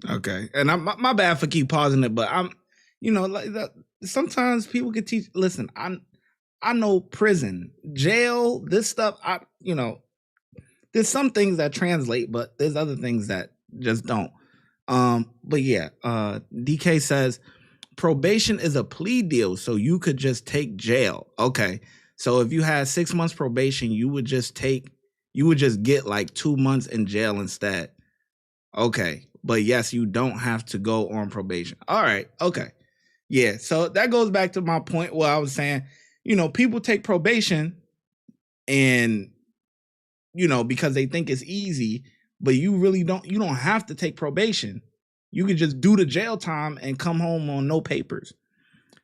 Okay, and my bad for keep pausing it, but I'm, you know, like that. Sometimes people can teach. Listen, I know prison, jail, this stuff. There's some things that translate, but there's other things that just don't. But yeah, DK says probation is a plea deal, so you could just take jail. Okay, so if you had 6 months probation, you would just get like 2 months in jail instead. Okay, but yes, you don't have to go on probation. All right, okay, yeah. So that goes back to my point where I was saying, you know, people take probation and, you know, because they think it's easy, but you don't have to take probation. You can just do the jail time and come home on no papers.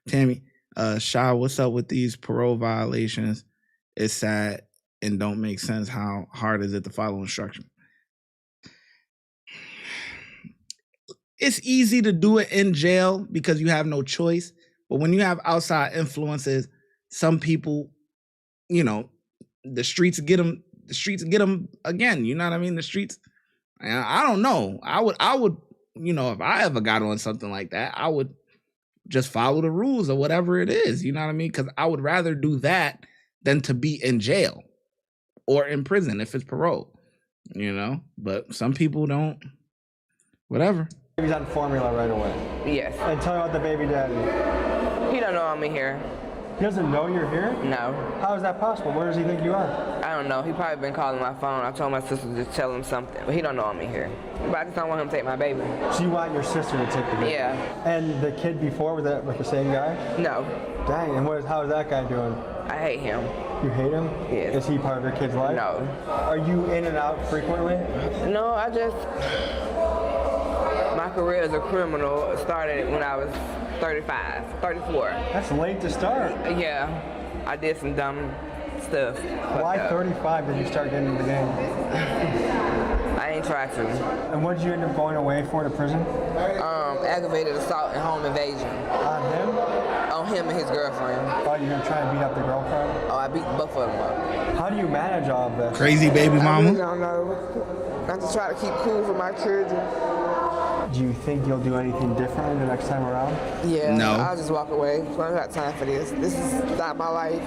Tammy, Shy, what's up with these parole violations? It's sad and don't make sense. How hard is it to follow instruction? It's easy to do it in jail because you have no choice. But when you have outside influences, some people, you know, the streets get them. The streets get them again. You know what I mean? The streets. I don't know. I would, if I ever got on something like that, I would just follow the rules or whatever it is. You know what I mean? Because I would rather do that than to be in jail or in prison if it's parole. But some people don't. Whatever. Baby's on formula right away. Yes. And tell me about the baby daddy. He don't know I'm in here. He doesn't know you're here? No. How is that possible? Where does he think you are? I don't know. He probably been calling my phone. I told my sister to tell him something, but he don't know I'm in here. But I just don't want him to take my baby. So you want your sister to take the baby? Yeah. And the kid before, was that with the same guy? No. Dang, and how is that guy doing? I hate him. You hate him? Yes. Is he part of your kid's life? No. Are you in and out frequently? No, my career as a criminal started when I was 34. That's late to start. Yeah, I did some dumb stuff. Why 35 did you start getting into the game? I ain't tried to. And what did you end up going away for to prison? Aggravated assault and home invasion. On him? On him and his girlfriend. Oh, you were trying to beat up the girlfriend? Oh, I beat both of them up. How do you manage all of this? Crazy baby mama? I really don't know. I just try to keep cool for my children. Do you think you'll do anything differently the next time around? Yeah, no. I'll just walk away. I don't got time for this. This is not my life.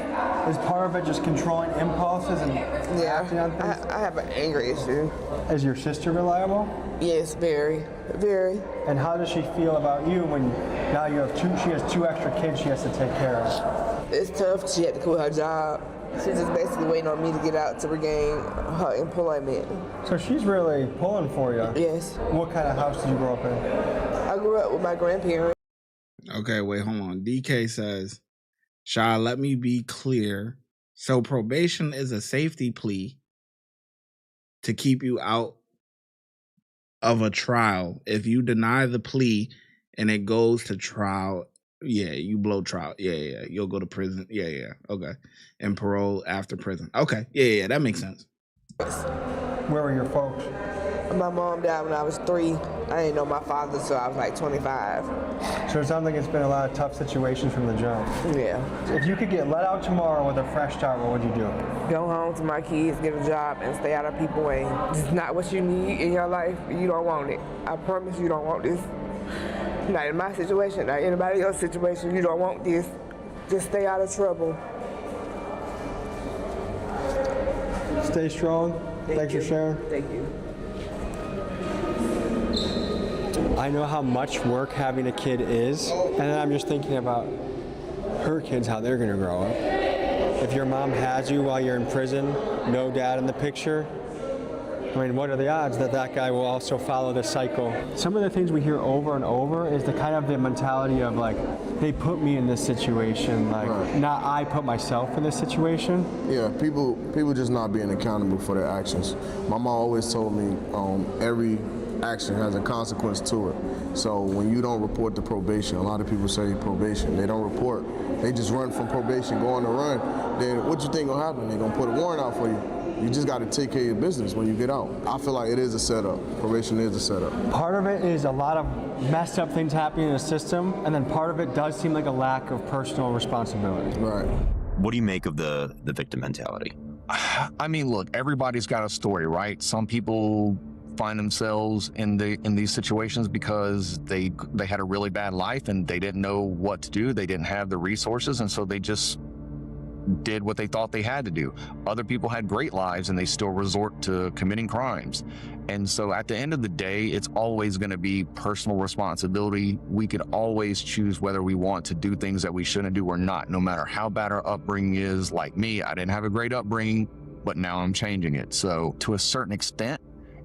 Is part of it just controlling impulses and acting on things? I have an anger issue. Is your sister reliable? Yes, very, very. And how does she feel about you when now she has 2 extra kids she has to take care of? It's tough. She had to quit her job. She's just basically waiting on me to get out to regain her employment. So she's really pulling for you? Yes. What kind of house did you grow up in? I grew up with my grandparents. Okay, wait, hold on. DK says, Shy, let me be clear. So probation is a safety plea to keep you out of a trial. If you deny the plea and it goes to trial, you blow trial. Yeah. You'll go to prison. Yeah. Okay. And parole after prison. Okay. Yeah. That makes sense. Where were your folks? My mom died when I was 3. I didn't know my father until I was like 25. So it sounds like it's been a lot of tough situations from the jump. Yeah. If you could get let out tomorrow with a fresh start, what would you do? Go home to my kids, get a job, and stay out of people's way. It's not what you need in your life. You don't want it. I promise you don't want this. Not in my situation, not anybody else's situation. You don't want this. Just stay out of trouble. Stay strong. Thanks for sharing. Thank you. I know how much work having a kid is, and then I'm just thinking about her kids, how they're going to grow up. If your mom has you while you're in prison, no dad in the picture, I mean, what are the odds that that guy will also follow this cycle? Some of the things we hear over and over is the mentality of like, they put me in this situation, like not I put myself in this situation. Yeah, people just not being accountable for their actions. My mom always told me every action has a consequence to it. So when you don't report the probation, a lot of people say probation, they don't report. They just run from probation, go on the run. Then what you think gonna happen? They're gonna put a warrant out for you. You just got to take care of your business when you get out. I feel like it is a setup. Probation is a setup. Part of it is a lot of messed up things happening in the system, and then part of it does seem like a lack of personal responsibility. Right. What do you make of the victim mentality? I mean, look, everybody's got a story, right? Some people find themselves in these situations because they had a really bad life and they didn't know what to do. They didn't have the resources, and so they just did what they thought they had to do. Other people had great lives and they still resort to committing crimes. And so at the end of the day, it's always going to be personal responsibility. We could always choose whether we want to do things that we shouldn't do or not, no matter how bad our upbringing is. Like me, I didn't have a great upbringing, but now I'm changing it. So to a certain extent,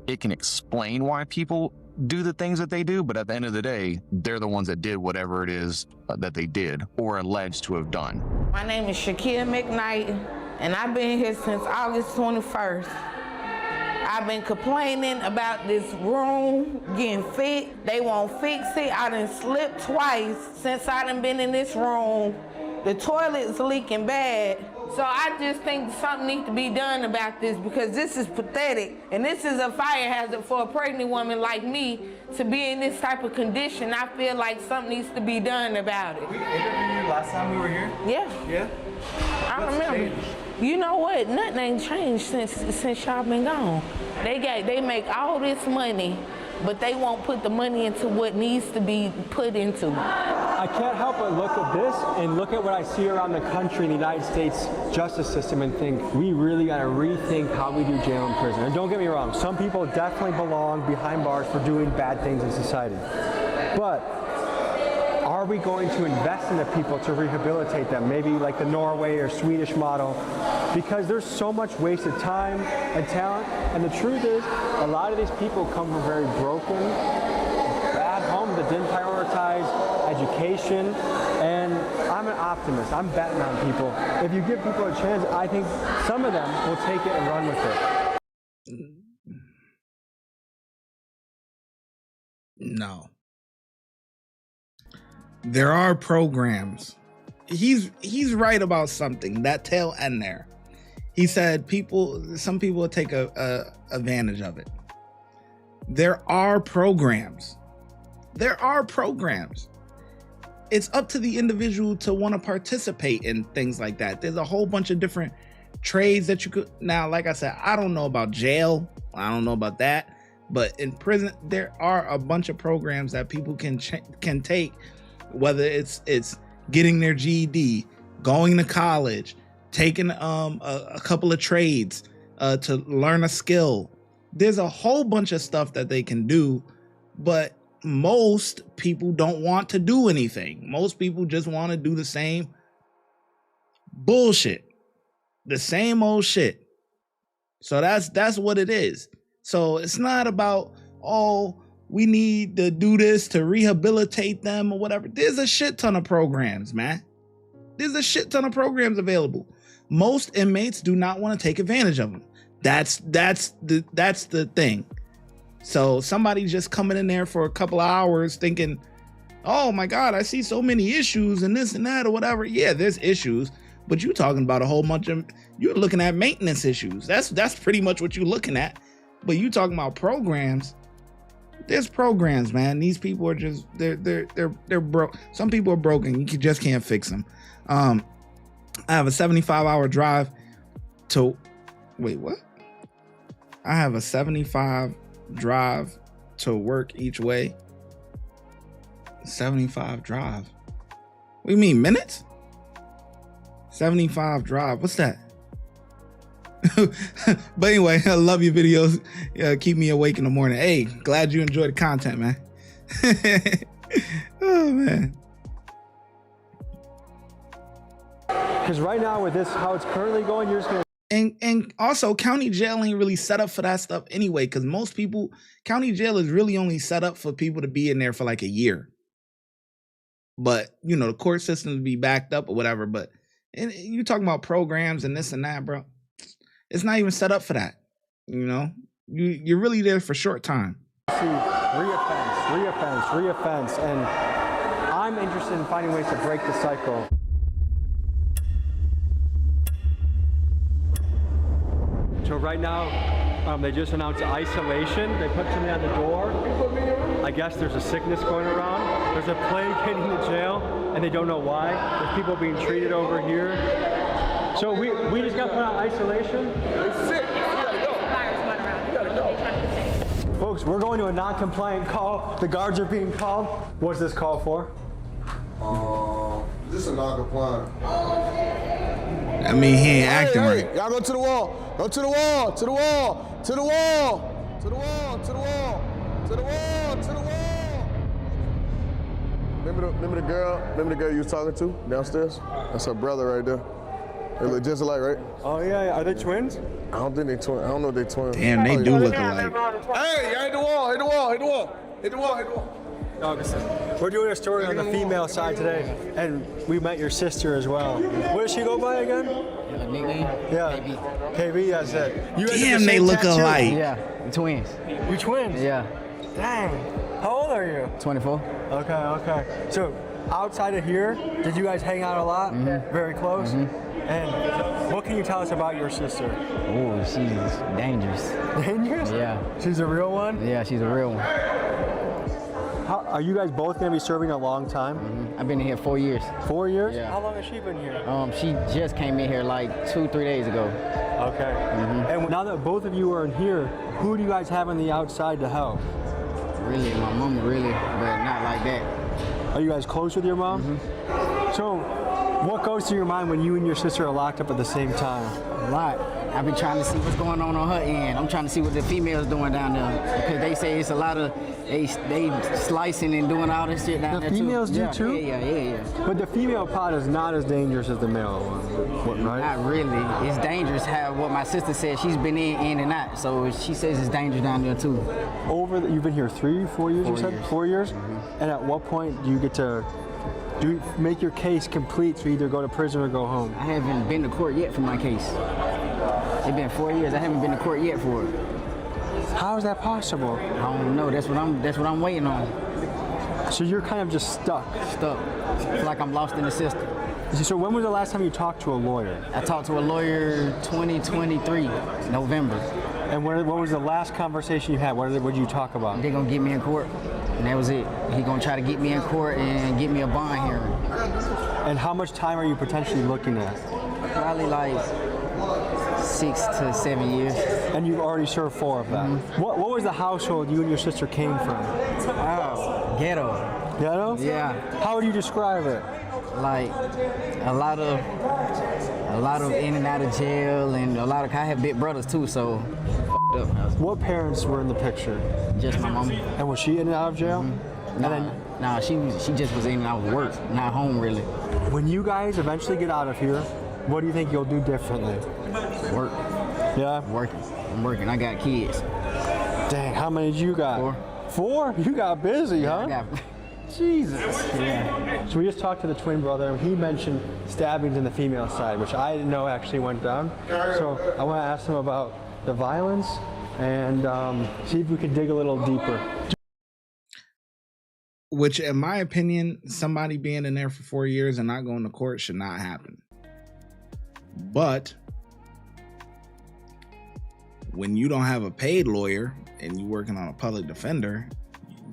it can explain why people do the things that they do, but at the end of the day, they're the ones that did whatever it is that they did or alleged to have done. My name is ShyGotEm, and I've been here since August 21st. I've been complaining about this room getting fixed. They won't fix it. I done slipped twice since I done been in this room. The toilet's leaking bad. So I just think something needs to be done about this because this is pathetic. And this is a fire hazard for a pregnant woman like me to be in this type of condition. I feel like something needs to be done about it. We interviewed you last time we were here? Yeah. Yeah? I remember. You know what? Nothing ain't changed since y'all been gone. They make all this money but they won't put the money into what needs to be put into. I can't help but look at this and look at what I see around the country in the United States justice system and think we really got to rethink how we do jail and prison. And don't get me wrong, some people definitely belong behind bars for doing bad things in society. But are we going to invest in the people to rehabilitate them? Maybe like the Norway or Swedish model, because there's so much wasted time and talent. And the truth is, a lot of these people come from very broken, bad homes that didn't prioritize education. And I'm an optimist. I'm betting on people. If you give people a chance, I think some of them will take it and run with it. No. There are programs. He's right about something, that tail end there. He said some people will take advantage of it. There are programs. There are programs. It's up to the individual to want to participate in things like that. There's a whole bunch of different trades that you could. Now, like I said, I don't know about jail. I don't know about that. But in prison, there are a bunch of programs that people can take, whether it's getting their GED, going to college, taking a couple of trades to learn a skill. There's a whole bunch of stuff that they can do, but most people don't want to do anything. Most people just want to do the same bullshit, the same old shit. So that's what it is. So it's not about, oh, we need to do this to rehabilitate them or whatever. There's a shit ton of programs, man. There's a shit ton of programs available. Most inmates do not want to take advantage of them. That's the thing. So somebody just coming in there for a couple of hours thinking, oh my God, I see so many issues and this and that or whatever. Yeah, there's issues, but you're talking about a whole bunch of, you're looking at maintenance issues. That's pretty much what you're looking at. But you talking about programs. There's programs, man. These people are just, they're broke. Some people are broken. You just can't fix them. I have a 75-hour drive to, wait, what? I have a 75 drive to work each way. 75 drive. What do you mean, minutes? 75 drive. What's that? But anyway, I love your videos. Keep me awake in the morning. Hey, glad you enjoy the content, man. Oh, man. Because right now with this, how it's currently going, you're just going to... And also, county jail ain't really set up for that stuff anyway, because most people, county jail is really only set up for people to be in there for like a year. But, you know, the court system to be backed up or whatever. But you talking about programs and this and that, bro. It's not even set up for that. You know, you're really there for short time. See, reoffense. And I'm interested in finding ways to break the cycle. So right now, they just announced isolation. They put something on the door. I guess there's a sickness going around. There's a plague hitting the jail, and they don't know why. There's people being treated over here. So we just got put on isolation. It's sick. You gotta go. You gotta go. Folks, we're going to a non-compliant call. The guards are being called. What's this call for? This is a non-compliant. I mean, he ain't acting right. Y'all go to the wall. Go to the wall. To the wall. To the wall. To the wall. To the wall. To the wall. To the wall. Remember the girl you was talking to downstairs? That's her brother right there. They look just alike, right? Oh yeah. Are they twins? I don't think they twins. I don't know if they twins. Damn, they do look alike. Hey, hit the wall. Hit the wall. Hit the wall. Hit the wall. Hit the wall. We're doing a story on the female side today, and we met your sister as well. What does she go by again? Nickname? Yeah. KB, that's it. You guys Damn, they look alike. Yeah, twins. You twins? Yeah. Dang. How old are you? 24. Okay. So, outside of here, did you guys hang out a lot? Mm-hmm. Very close? Mm-hmm. And what can you tell us about your sister? Oh, she's dangerous. Dangerous? Yeah. She's a real one? Yeah, she's a real one. Are you guys both going to be serving a long time? Mm-hmm. I've been here 4 years. 4 years? Yeah. How long has she been here? She just came in here like 2-3 days ago. Okay. Mm-hmm. And now that both of you are in here, who do you guys have on the outside to help? really. My mom really, but not like that. Are you guys close with your mom? Mm-hmm. So, what goes through your mind when you and your sister are locked up at the same time? A lot. I've been trying to see what's going on her end. I'm trying to see what the females doing down there because they say it's a lot of they slicing and doing all this shit down there too. The females do too? Yeah. But the female pod is not as dangerous as the male one, right? Not really. It's dangerous. What my sister said, she's been in and out, so she says it's dangerous down there too. You've been here 3-4 years. 4 years. 4 years. Mm-hmm. And at what point do you get to make your case complete so you either go to prison or go home? I haven't been to court yet for my case. It's been 4 years. I haven't been to court yet for it. How is that possible? I don't know. That's what I'm waiting on. So you're kind of just stuck. It's like I'm lost in the system. So when was the last time you talked to a lawyer? I talked to a lawyer 2023, November. And what was the last conversation you had? What did you talk about? They're gonna get me in court, and that was it. He gonna try to get me in court and get me a bond hearing. And how much time are you potentially looking at? Probably like 6 to 7 years. And you've already served 4 of that. Mm-hmm. What was the household you and your sister came from? Oh, ghetto. Ghetto? Yeah. How would you describe it? Like a lot of in and out of jail, and I have big brothers too, so up. What parents were in the picture? Just my mom. And was she in and out of jail? Mm-hmm. Nah, she just was in and out of work, not home really. When you guys eventually get out of here, what do you think you'll do differently? Work. Yeah? I'm working. I got kids. Dang, how many did you got? 4. 4? You got busy, yeah, huh? I got Jesus. Yeah. So we just talked to the twin brother, and he mentioned stabbings in the female side, which I didn't know actually went down. So I want to ask him about the violence and see if we can dig a little deeper. Which, in my opinion, somebody being in there for 4 years and not going to court should not happen. But when you don't have a paid lawyer and you're working on a public defender,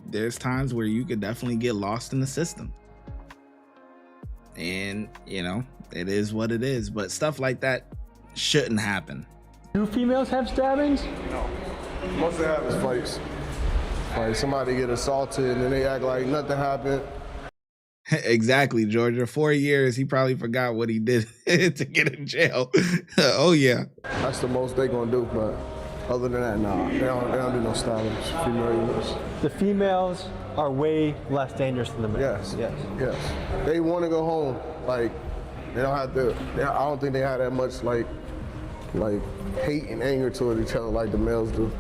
there's times where you could definitely get lost in the system. And, it is what it is. But stuff like that shouldn't happen. Do females have stabbings? No. Most they have is fights. Like somebody get assaulted and then they act like nothing happened. Exactly, Georgia. 4 years, he probably forgot what he did to get in jail. Oh, yeah. That's the most they gonna do, but other than that, nah. They don't do no stabbings, female units. The females are way less dangerous than the males. Yes. They want to go home. Like, they don't have to, I don't think they have that much, like hate and anger toward each other like the males do.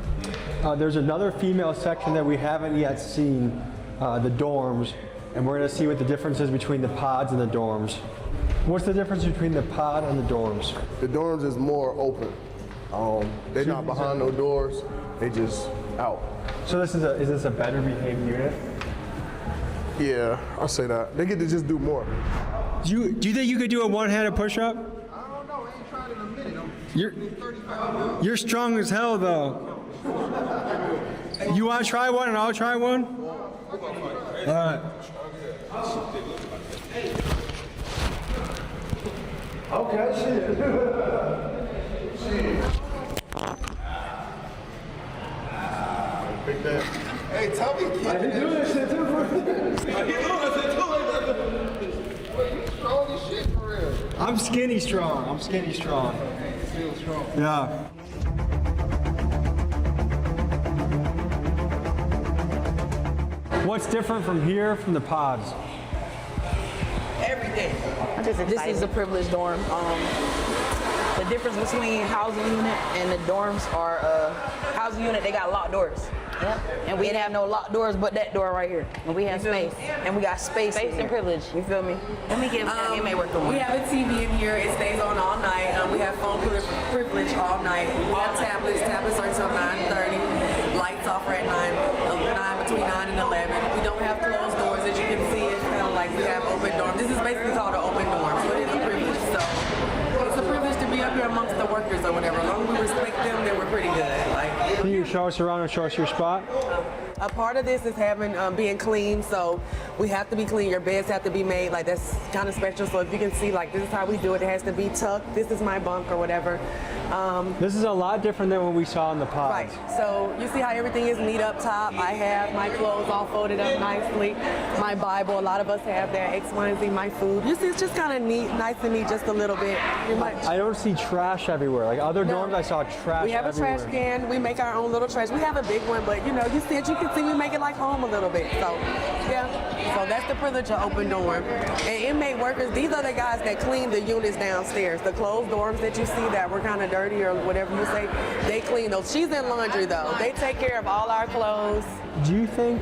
There's another female section that we haven't yet seen, the dorms, and we're going to see what the difference is between the pods and the dorms. What's the difference between the pod and the dorms? The dorms is more open. They're not behind no doors. They just out. So is this a better behaved unit? Yeah, I'll say that. They get to just do more. Do you think you could do a one-handed push-up? I don't know. I ain't tried in a minute. You're strong as hell, though. You want to try one and I'll try one? All right. Okay, shit. Hey, tell me, kid. I can do this shit too. Strong as shit for real. I'm skinny strong. Feel strong. Yeah. What's different from here from the pods? Everything. This is a privileged dorm. The difference between housing unit and the dorms are housing unit, they got locked doors. Yep. And we didn't have no locked doors but that door right here. And we have space. And we got space and privilege. You feel me? Let me give inmate work the one. We have a TV in here. It stays on all night. We have phone privilege all night. We have tablets. Tablets are until 9:30. Lights off at 9, between 9 and 11. We don't have closed doors. As you can see, it's kind of like we have open dorms. This is basically called an open dorm, so it is a privilege. So it's a privilege to be up here amongst the workers or whatever. As long as we respect them, then we're pretty good. Can you show us around and show us your spot? A part of this is having being clean, so We have to be clean. Your beds have to be made. Like, that's kind of special. So if you can see, like, this is how we do it. It has to be tucked. This is my bunk or whatever. This is a lot different than what we saw in the pods. Right. So you see how everything is neat up top. I have my clothes all folded up nicely. My Bible. A lot of us have that. X, Y, and Z. My food. You see, it's just kind of neat, nice and neat, just a little bit. I don't see trash everywhere. Like other dorms, I saw trash. We have a trash can. We make our own little trash. We have a big one, but you know, you can see we make it like home a little bit. So, yeah. So that's the privilege of open dorm. And inmate workers, these are the guys that clean the units downstairs. The closed dorms that you see that were kind of dirty or whatever you say, they clean those. She's in laundry though. They take care of all our clothes. Do you think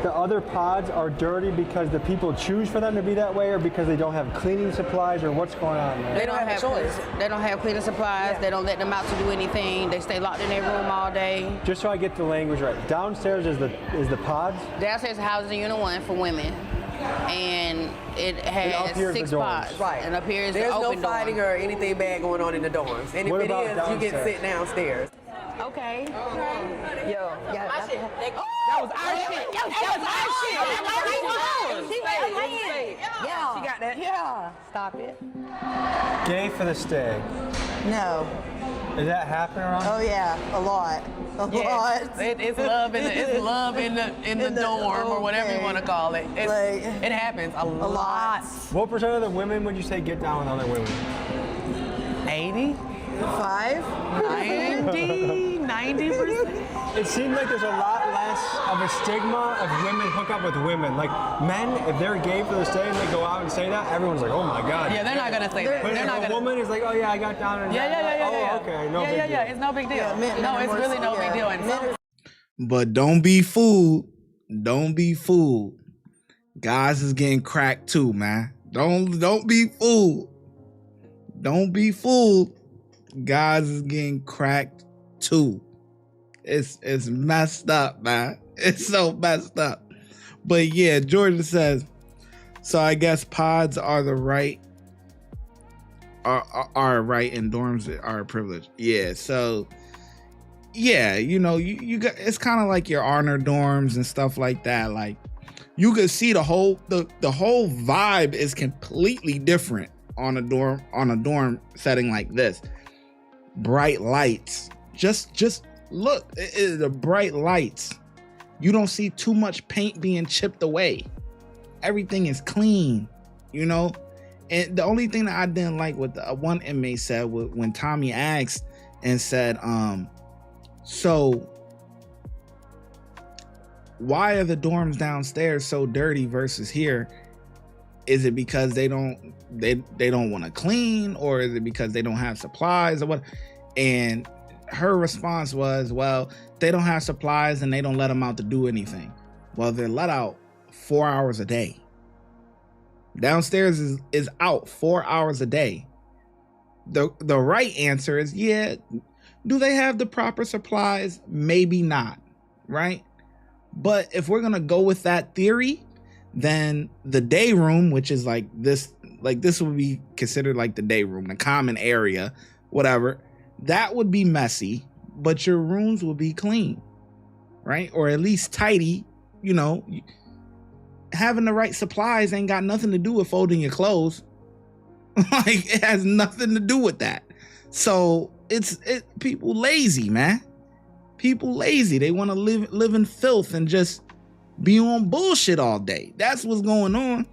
the other pods are dirty because the people choose for them to be that way, or because they don't have cleaning supplies, or what's going on there? They don't have choice. They don't have cleaning supplies. Yeah. They don't let them out to do anything. They stay locked in their room all day. Just so I get the language right, downstairs is the pods? Downstairs is housing unit 1 for women. And it has 6 pods. Right. And up here is There's the open no fighting dorm. or anything bad going on in the dorms. And if it is, you get sit downstairs. Okay. Yo, yeah. My shit. That was our shit. That was our shit. She made it. Yeah. She got that. Yeah. Stop it. Gay for the stay. No. Is that happening around? Oh yeah, a lot. A lot. It's love in the dorm or whatever you want to call it. It happens a lot. What percent of the women would you say get down with other women? 80? 90%. It seems like there's a lot less of a stigma of women hook up with women. Like men, if they're gay for the stay and they go out and say that, everyone's like, oh my god. Yeah, they're not gonna say that. But if a woman is like, oh yeah, I got down and yeah. Okay, no big deal. It's no big deal. No, it's really no big deal. And but don't be fooled. Don't be fooled. Guys is getting cracked too, man. Don't be fooled. Don't be fooled. Guys is getting cracked too. It's messed up, man. It's so messed up. But yeah, Georgia says, so I guess pods are the right are right and dorms are a privilege. Yeah, so yeah, you know, you got, it's kind of like your honor dorms and stuff like that. Like you could see the whole vibe is completely different on a dorm setting like this. Bright lights. Just look, the bright lights. You don't see too much paint being chipped away. Everything is clean, you know? And the only thing that I didn't like what the one inmate said when Tommy asked and said, so why are the dorms downstairs so dirty versus here? Is it because they don't want to clean, or is it because they don't have supplies or what? And her response was, well, they don't have supplies and they don't let them out to do anything. Well, they're let out 4 hours a day. Downstairs is out 4 hours a day. The right answer is, yeah, do they have the proper supplies? Maybe not, right? But if we're gonna go with that theory, then the day room, which is like this would be considered like the day room, the common area, whatever, that would be messy, but your rooms will be clean, right? Or at least tidy. You know, having the right supplies ain't got nothing to do with folding your clothes. Like, it has nothing to do with that. So people lazy, man. People lazy. They want to live in filth and just be on bullshit all day. That's what's going on.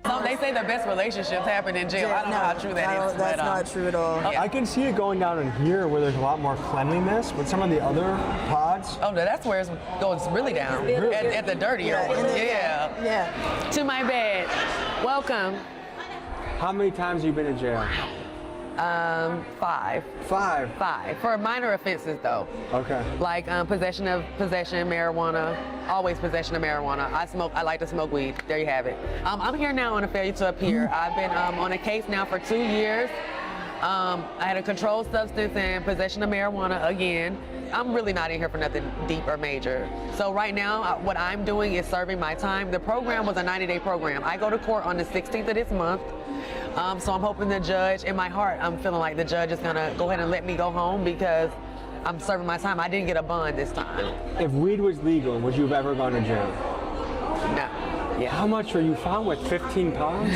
So they say the best relationships happen in jail. I don't know how true that is. That's not true at all. I can see it going down in here where there's a lot more cleanliness, but some of the other pods. Oh, that's where it goes really down. At the dirtier one. Yeah. To my bed. Welcome. How many times have you been in jail? 5. 5? 5. For minor offenses, though. Okay. Like possession of marijuana. Always possession of marijuana. I like to smoke weed. There you have it. I'm here now on a failure to appear. I've been on a case now for 2 years. I had a controlled substance and possession of marijuana again. I'm really not in here for nothing deep or major. So right now, what I'm doing is serving my time. The program was a 90-day program. I go to court on the 16th of this month. So I'm hoping the judge, in my heart, I'm feeling like the judge is gonna go ahead and let me go home because I'm serving my time. I didn't get a bond this time. If weed was legal, would you have ever gone to jail? No. Yeah. How much were you found with? 15 pounds?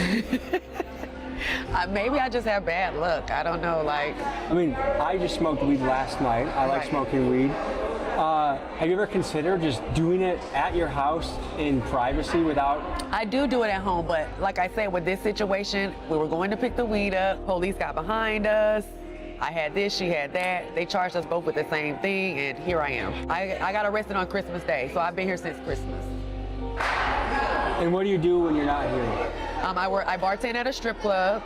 Maybe I just have bad luck. I don't know, like. I mean, I just smoked weed last night. I like smoking weed. Have you ever considered just doing it at your house in privacy without? I do it at home, but like I said, with this situation, we were going to pick the weed up. Police got behind us. I had this, she had that. They charged us both with the same thing, and here I am. I got arrested on Christmas Day, so I've been here since Christmas. And what do you do when you're not here? I bartend at a strip club,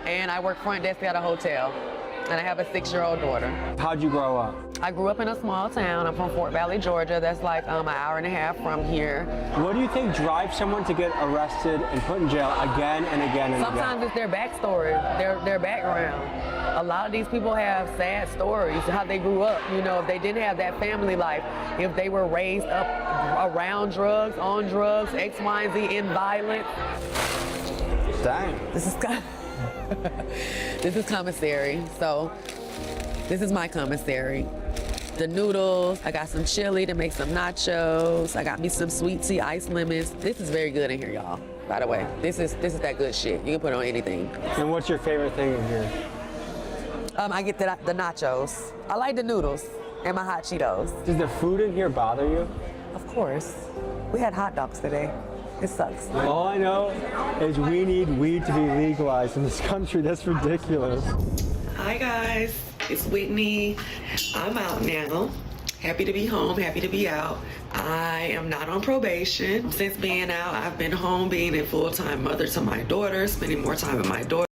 and I work front desk at a hotel. And I have a 6-year-old daughter. How'd you grow up? I grew up in a small town. I'm from Fort Valley, Georgia. That's like an hour and a half from here. What do you think drives someone to get arrested and put in jail again and again and Sometimes again? it's their backstory, their background. A lot of these people have sad stories, how they grew up. You know, if they didn't have that family life, if they were raised up around drugs, on drugs, X, Y, and Z, in violence. Dang. This is commissary, so this is my commissary. The noodles, I got some chili to make some nachos. I got me some sweet tea, ice lemons. This is very good in here, y'all. By the way, this is that good shit. You can put it on anything. And what's your favorite thing in here? I get the nachos. I like the noodles and my hot Cheetos. Does the food in here bother you? Of course. We had hot dogs today. It sucks. All I know is we need weed to be legalized in this country. That's ridiculous. Hi guys, it's Whitney. I'm out now. Happy to be home, happy to be out. I am not on probation. Since being out, I've been home being a full-time mother to my daughter, spending more time with my daughter.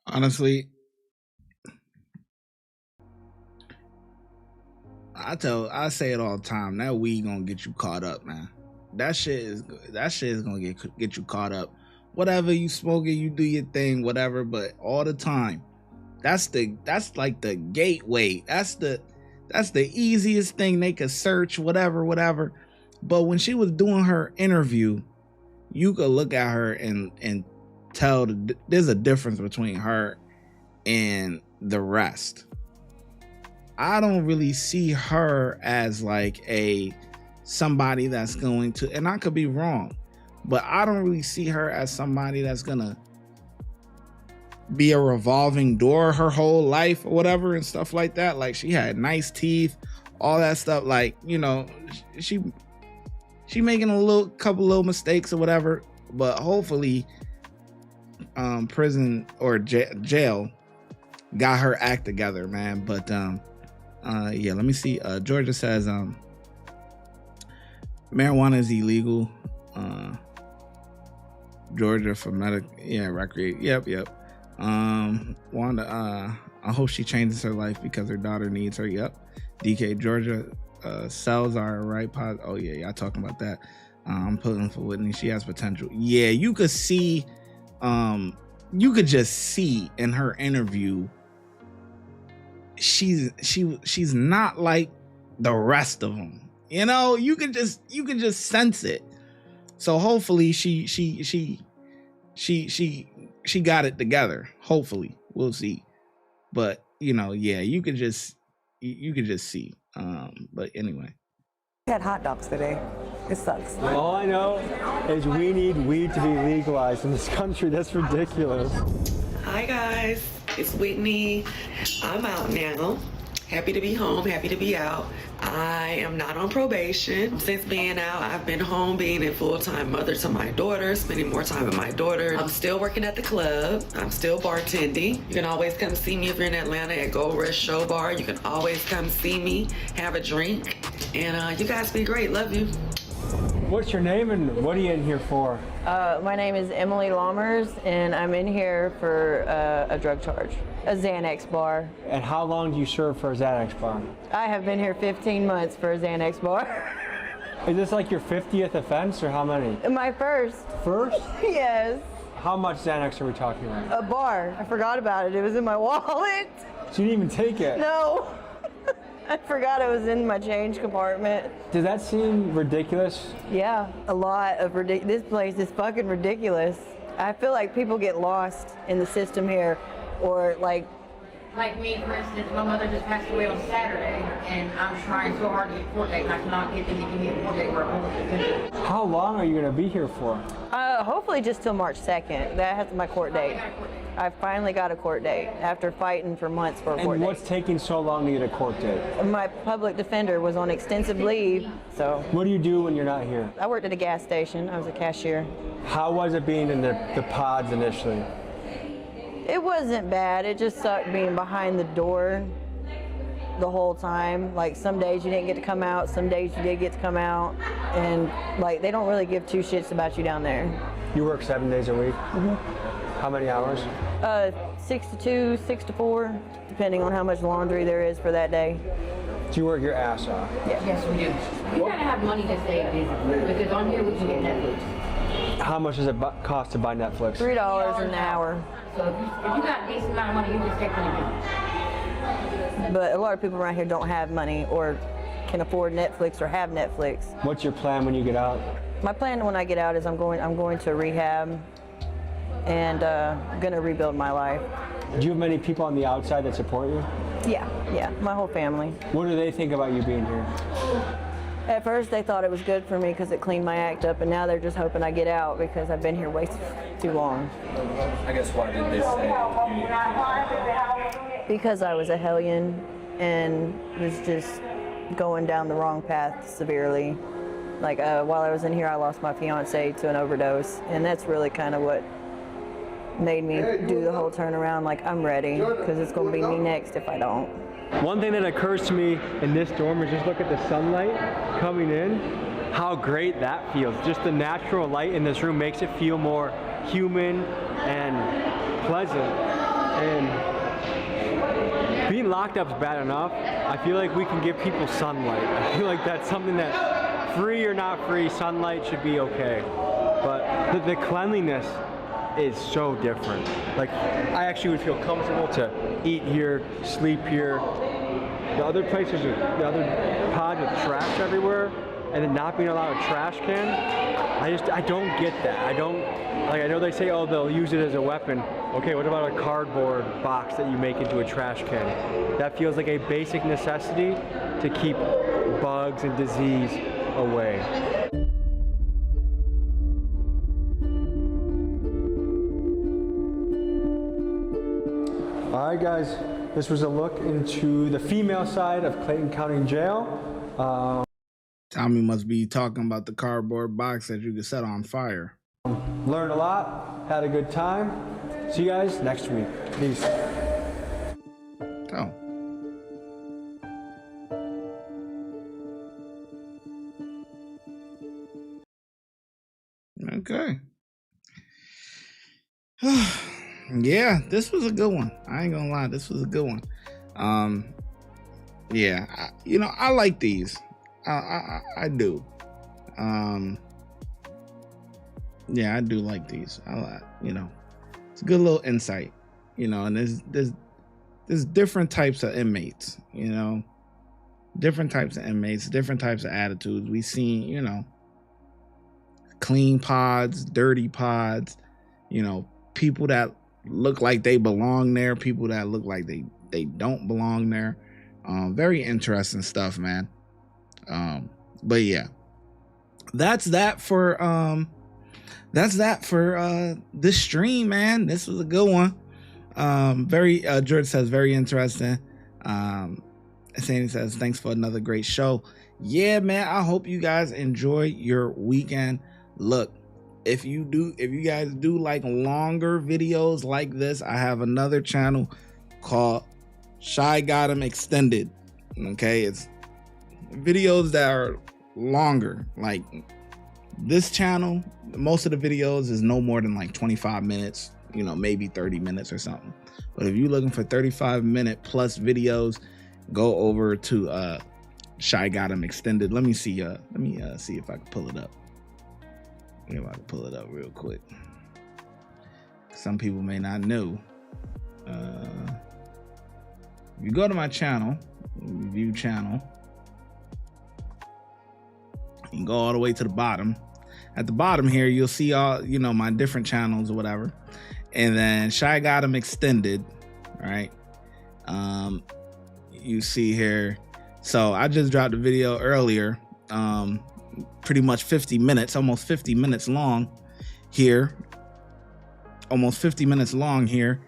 Honestly, I say it all the time. That weed gonna get you caught up, man. That shit is gonna get you caught up. Whatever you smoke it, you do your thing, whatever. But all the time, that's like the gateway. That's the easiest thing they could search, whatever. But when she was doing her interview, you could look at her and tell there's a difference between her and the rest. I don't really see her as like somebody that's going to, and I could be wrong, but I don't really see her as somebody that's gonna be a revolving door her whole life or whatever and stuff like that. Like, she had nice teeth, all that stuff. Like, you know, she making couple little mistakes or whatever, but hopefully prison or jail got her act together, man. But yeah, let me see. Georgia says marijuana is illegal. Georgia for recreate. Yep. Wanda, I hope she changes her life because her daughter needs her. Yep. DK, Georgia, cells are right. Oh yeah, y'all talking about that. I'm pulling for Whitney. She has potential. Yeah, you could see, you could just see in her interview, she's not like the rest of them. You know, you can just sense it. So hopefully she got it together. Hopefully, we'll see. But you know, yeah, you could just see. But anyway, We had hot dogs today. It sucks. All I know is we need weed to be legalized in this country. That's ridiculous. Hi guys, it's Whitney. I'm out now. Happy to be home, happy to be out. I am not on probation. Since being out, I've been home being a full-time mother to my daughter, spending more time with my daughter. I'm still working at the club. I'm still bartending. You can always come see me if you're in Atlanta at Gold Rush Show Bar. You can always come see me, have a drink. And you guys be great. Love you. What's your name and what are you in here for? My name is Emily Lammers, and I'm in here for a drug charge, a Xanax bar. And how long do you serve for a Xanax bar? I have been here 15 months for a Xanax bar. Is this like your 50th offense or how many? My first. First? Yes. How much Xanax are we talking about? A bar. I forgot about it. It was in my wallet. So you didn't even take it? No. I forgot it was in my change compartment. Does that seem ridiculous? Yeah, a lot of this place is fucking ridiculous. I feel like people get lost in the system here, or like Like me, for instance, my mother just passed away on Saturday, and I'm trying so hard to get a court date, and I cannot get them to give me a court date where I'm going. How long are you going to be here for? Hopefully just till March 2nd. That's my court date. I finally got a court date after fighting for months for a court And date. what's taking so long to get a court date? My public defender was on extensive leave, so. What do you do when you're not here? I worked at a gas station. I was a cashier. How was it being in the pods initially? It wasn't bad. It just sucked being behind the door the whole time. Like some days you didn't get to come out, some days you did get to come out, and like they don't really give two shits about you down there. You work 7 days a week? Mm-hmm. How many hours? 6 to 2, 6 to 4, depending on how much laundry there is for that day. Do you work your ass off? Yeah. Yes, we do. We gotta have money to stay busy, because on here we can get Netflix. How much does it cost to buy Netflix? $3 an hour. So if you got a decent amount of money, you can stay pretty good. But a lot of people around here don't have money or can afford Netflix or have Netflix. What's your plan when you get out? My plan when I get out is I'm going to rehab and gonna rebuild my life. Do you have many people on the outside that support you? Yeah, my whole family. What do they think about you being here? At first they thought it was good for me because it cleaned my act up, and now they're just hoping I get out because I've been here way too long. I guess why did they say you needed to? Because I was a hellion and was just going down the wrong path severely. Like while I was in here, I lost my fiance to an overdose, and that's really kind of what made me do the whole turnaround. Like, I'm ready, because it's going to be me next if I don't. One thing that occurs to me in this dorm is just look at the sunlight coming in, how great that feels. Just the natural light in this room makes it feel more human and pleasant. And being locked up is bad enough. I feel like we can give people sunlight. I feel like that's something that, free or not free, sunlight should be okay. But the cleanliness is so different. Like, I actually would feel comfortable to eat here, sleep here. The other places, the other pods with trash everywhere, and then not being allowed a trash can, I don't get that. I know they say, oh, they'll use it as a weapon. Okay, what about a cardboard box that you make into a trash can? That feels like a basic necessity to keep bugs and disease away. All right, guys, this was a look into the female side of Clayton County Jail. Tommy must be talking about the cardboard box that you could set on fire. Learned a lot, had a good time. See you guys next week. Peace. Oh. Okay. Yeah, this was a good one. I ain't gonna lie, this was a good one. Yeah, I like these. I do. Yeah, I do like these. It's a good little insight. And there's different types of inmates. Different types of inmates, different types of attitudes. We seen, clean pods, dirty pods. People that look like they belong there, people that look like they don't belong there. Very interesting stuff, man. But yeah, that's that for this stream, man. This was a good one. George says very interesting. Sandy says thanks for another great show. Yeah, man, I hope you guys enjoy your weekend. Look, if you guys do like longer videos like this, I have another channel called ShyGotEm Extended. Okay, it's videos that are longer. Like this channel, most of the videos is no more than like 25 minutes, maybe 30 minutes or something. But if you're looking for 35-minute plus videos, go over to ShyGotEm Extended. Let me see if I can pull it up. If I can pull it up real quick. Some people may not know. If you go to my channel, view channel, you can go all the way to the bottom. At the bottom here, you'll see all, my different channels or whatever. And then ShyGotEm Extended, right? You see here. So I just dropped a video earlier, pretty much 50 minutes, almost 50 minutes long here. Almost 50 minutes long here.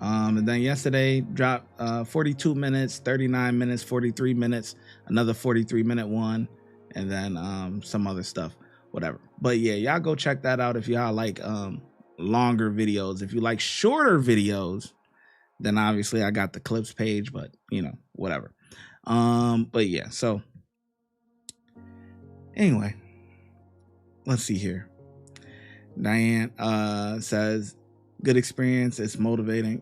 And then yesterday dropped 42 minutes, 39 minutes, 43 minutes, another 43-minute one, and then some other stuff, whatever. But yeah, y'all go check that out if y'all like longer videos. If you like shorter videos, then obviously I got the clips page, but you know, whatever. But yeah, so anyway, let's see here. Diane says, good experience. It's motivating.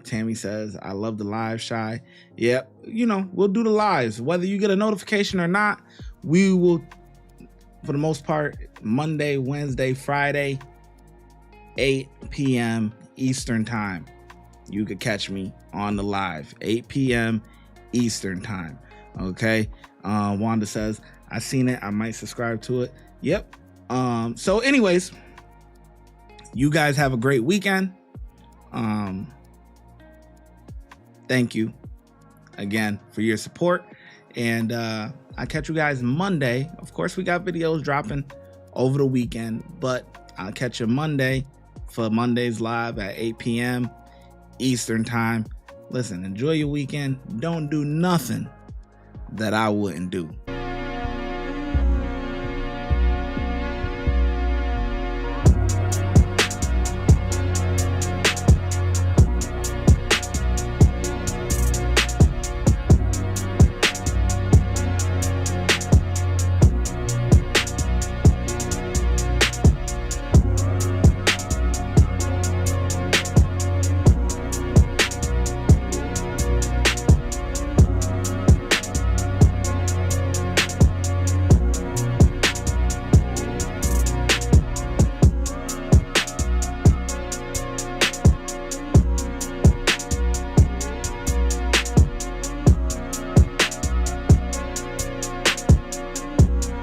Tammy says, I love the live, Shy. Yep. You know, we'll do the lives. Whether you get a notification or not, we will, for the most part, Monday, Wednesday, Friday, 8 p.m. Eastern time. You could catch me on the live, 8 p.m. Eastern time. Okay. Wanda says, I seen it. I might subscribe to it. Yep. So anyways, you guys have a great weekend. Thank you again for your support. And I'll catch you guys Monday. Of course, we got videos dropping over the weekend, but I'll catch you Monday for Monday's live at 8 p.m. Eastern time. Listen, enjoy your weekend. Don't do nothing that I wouldn't do.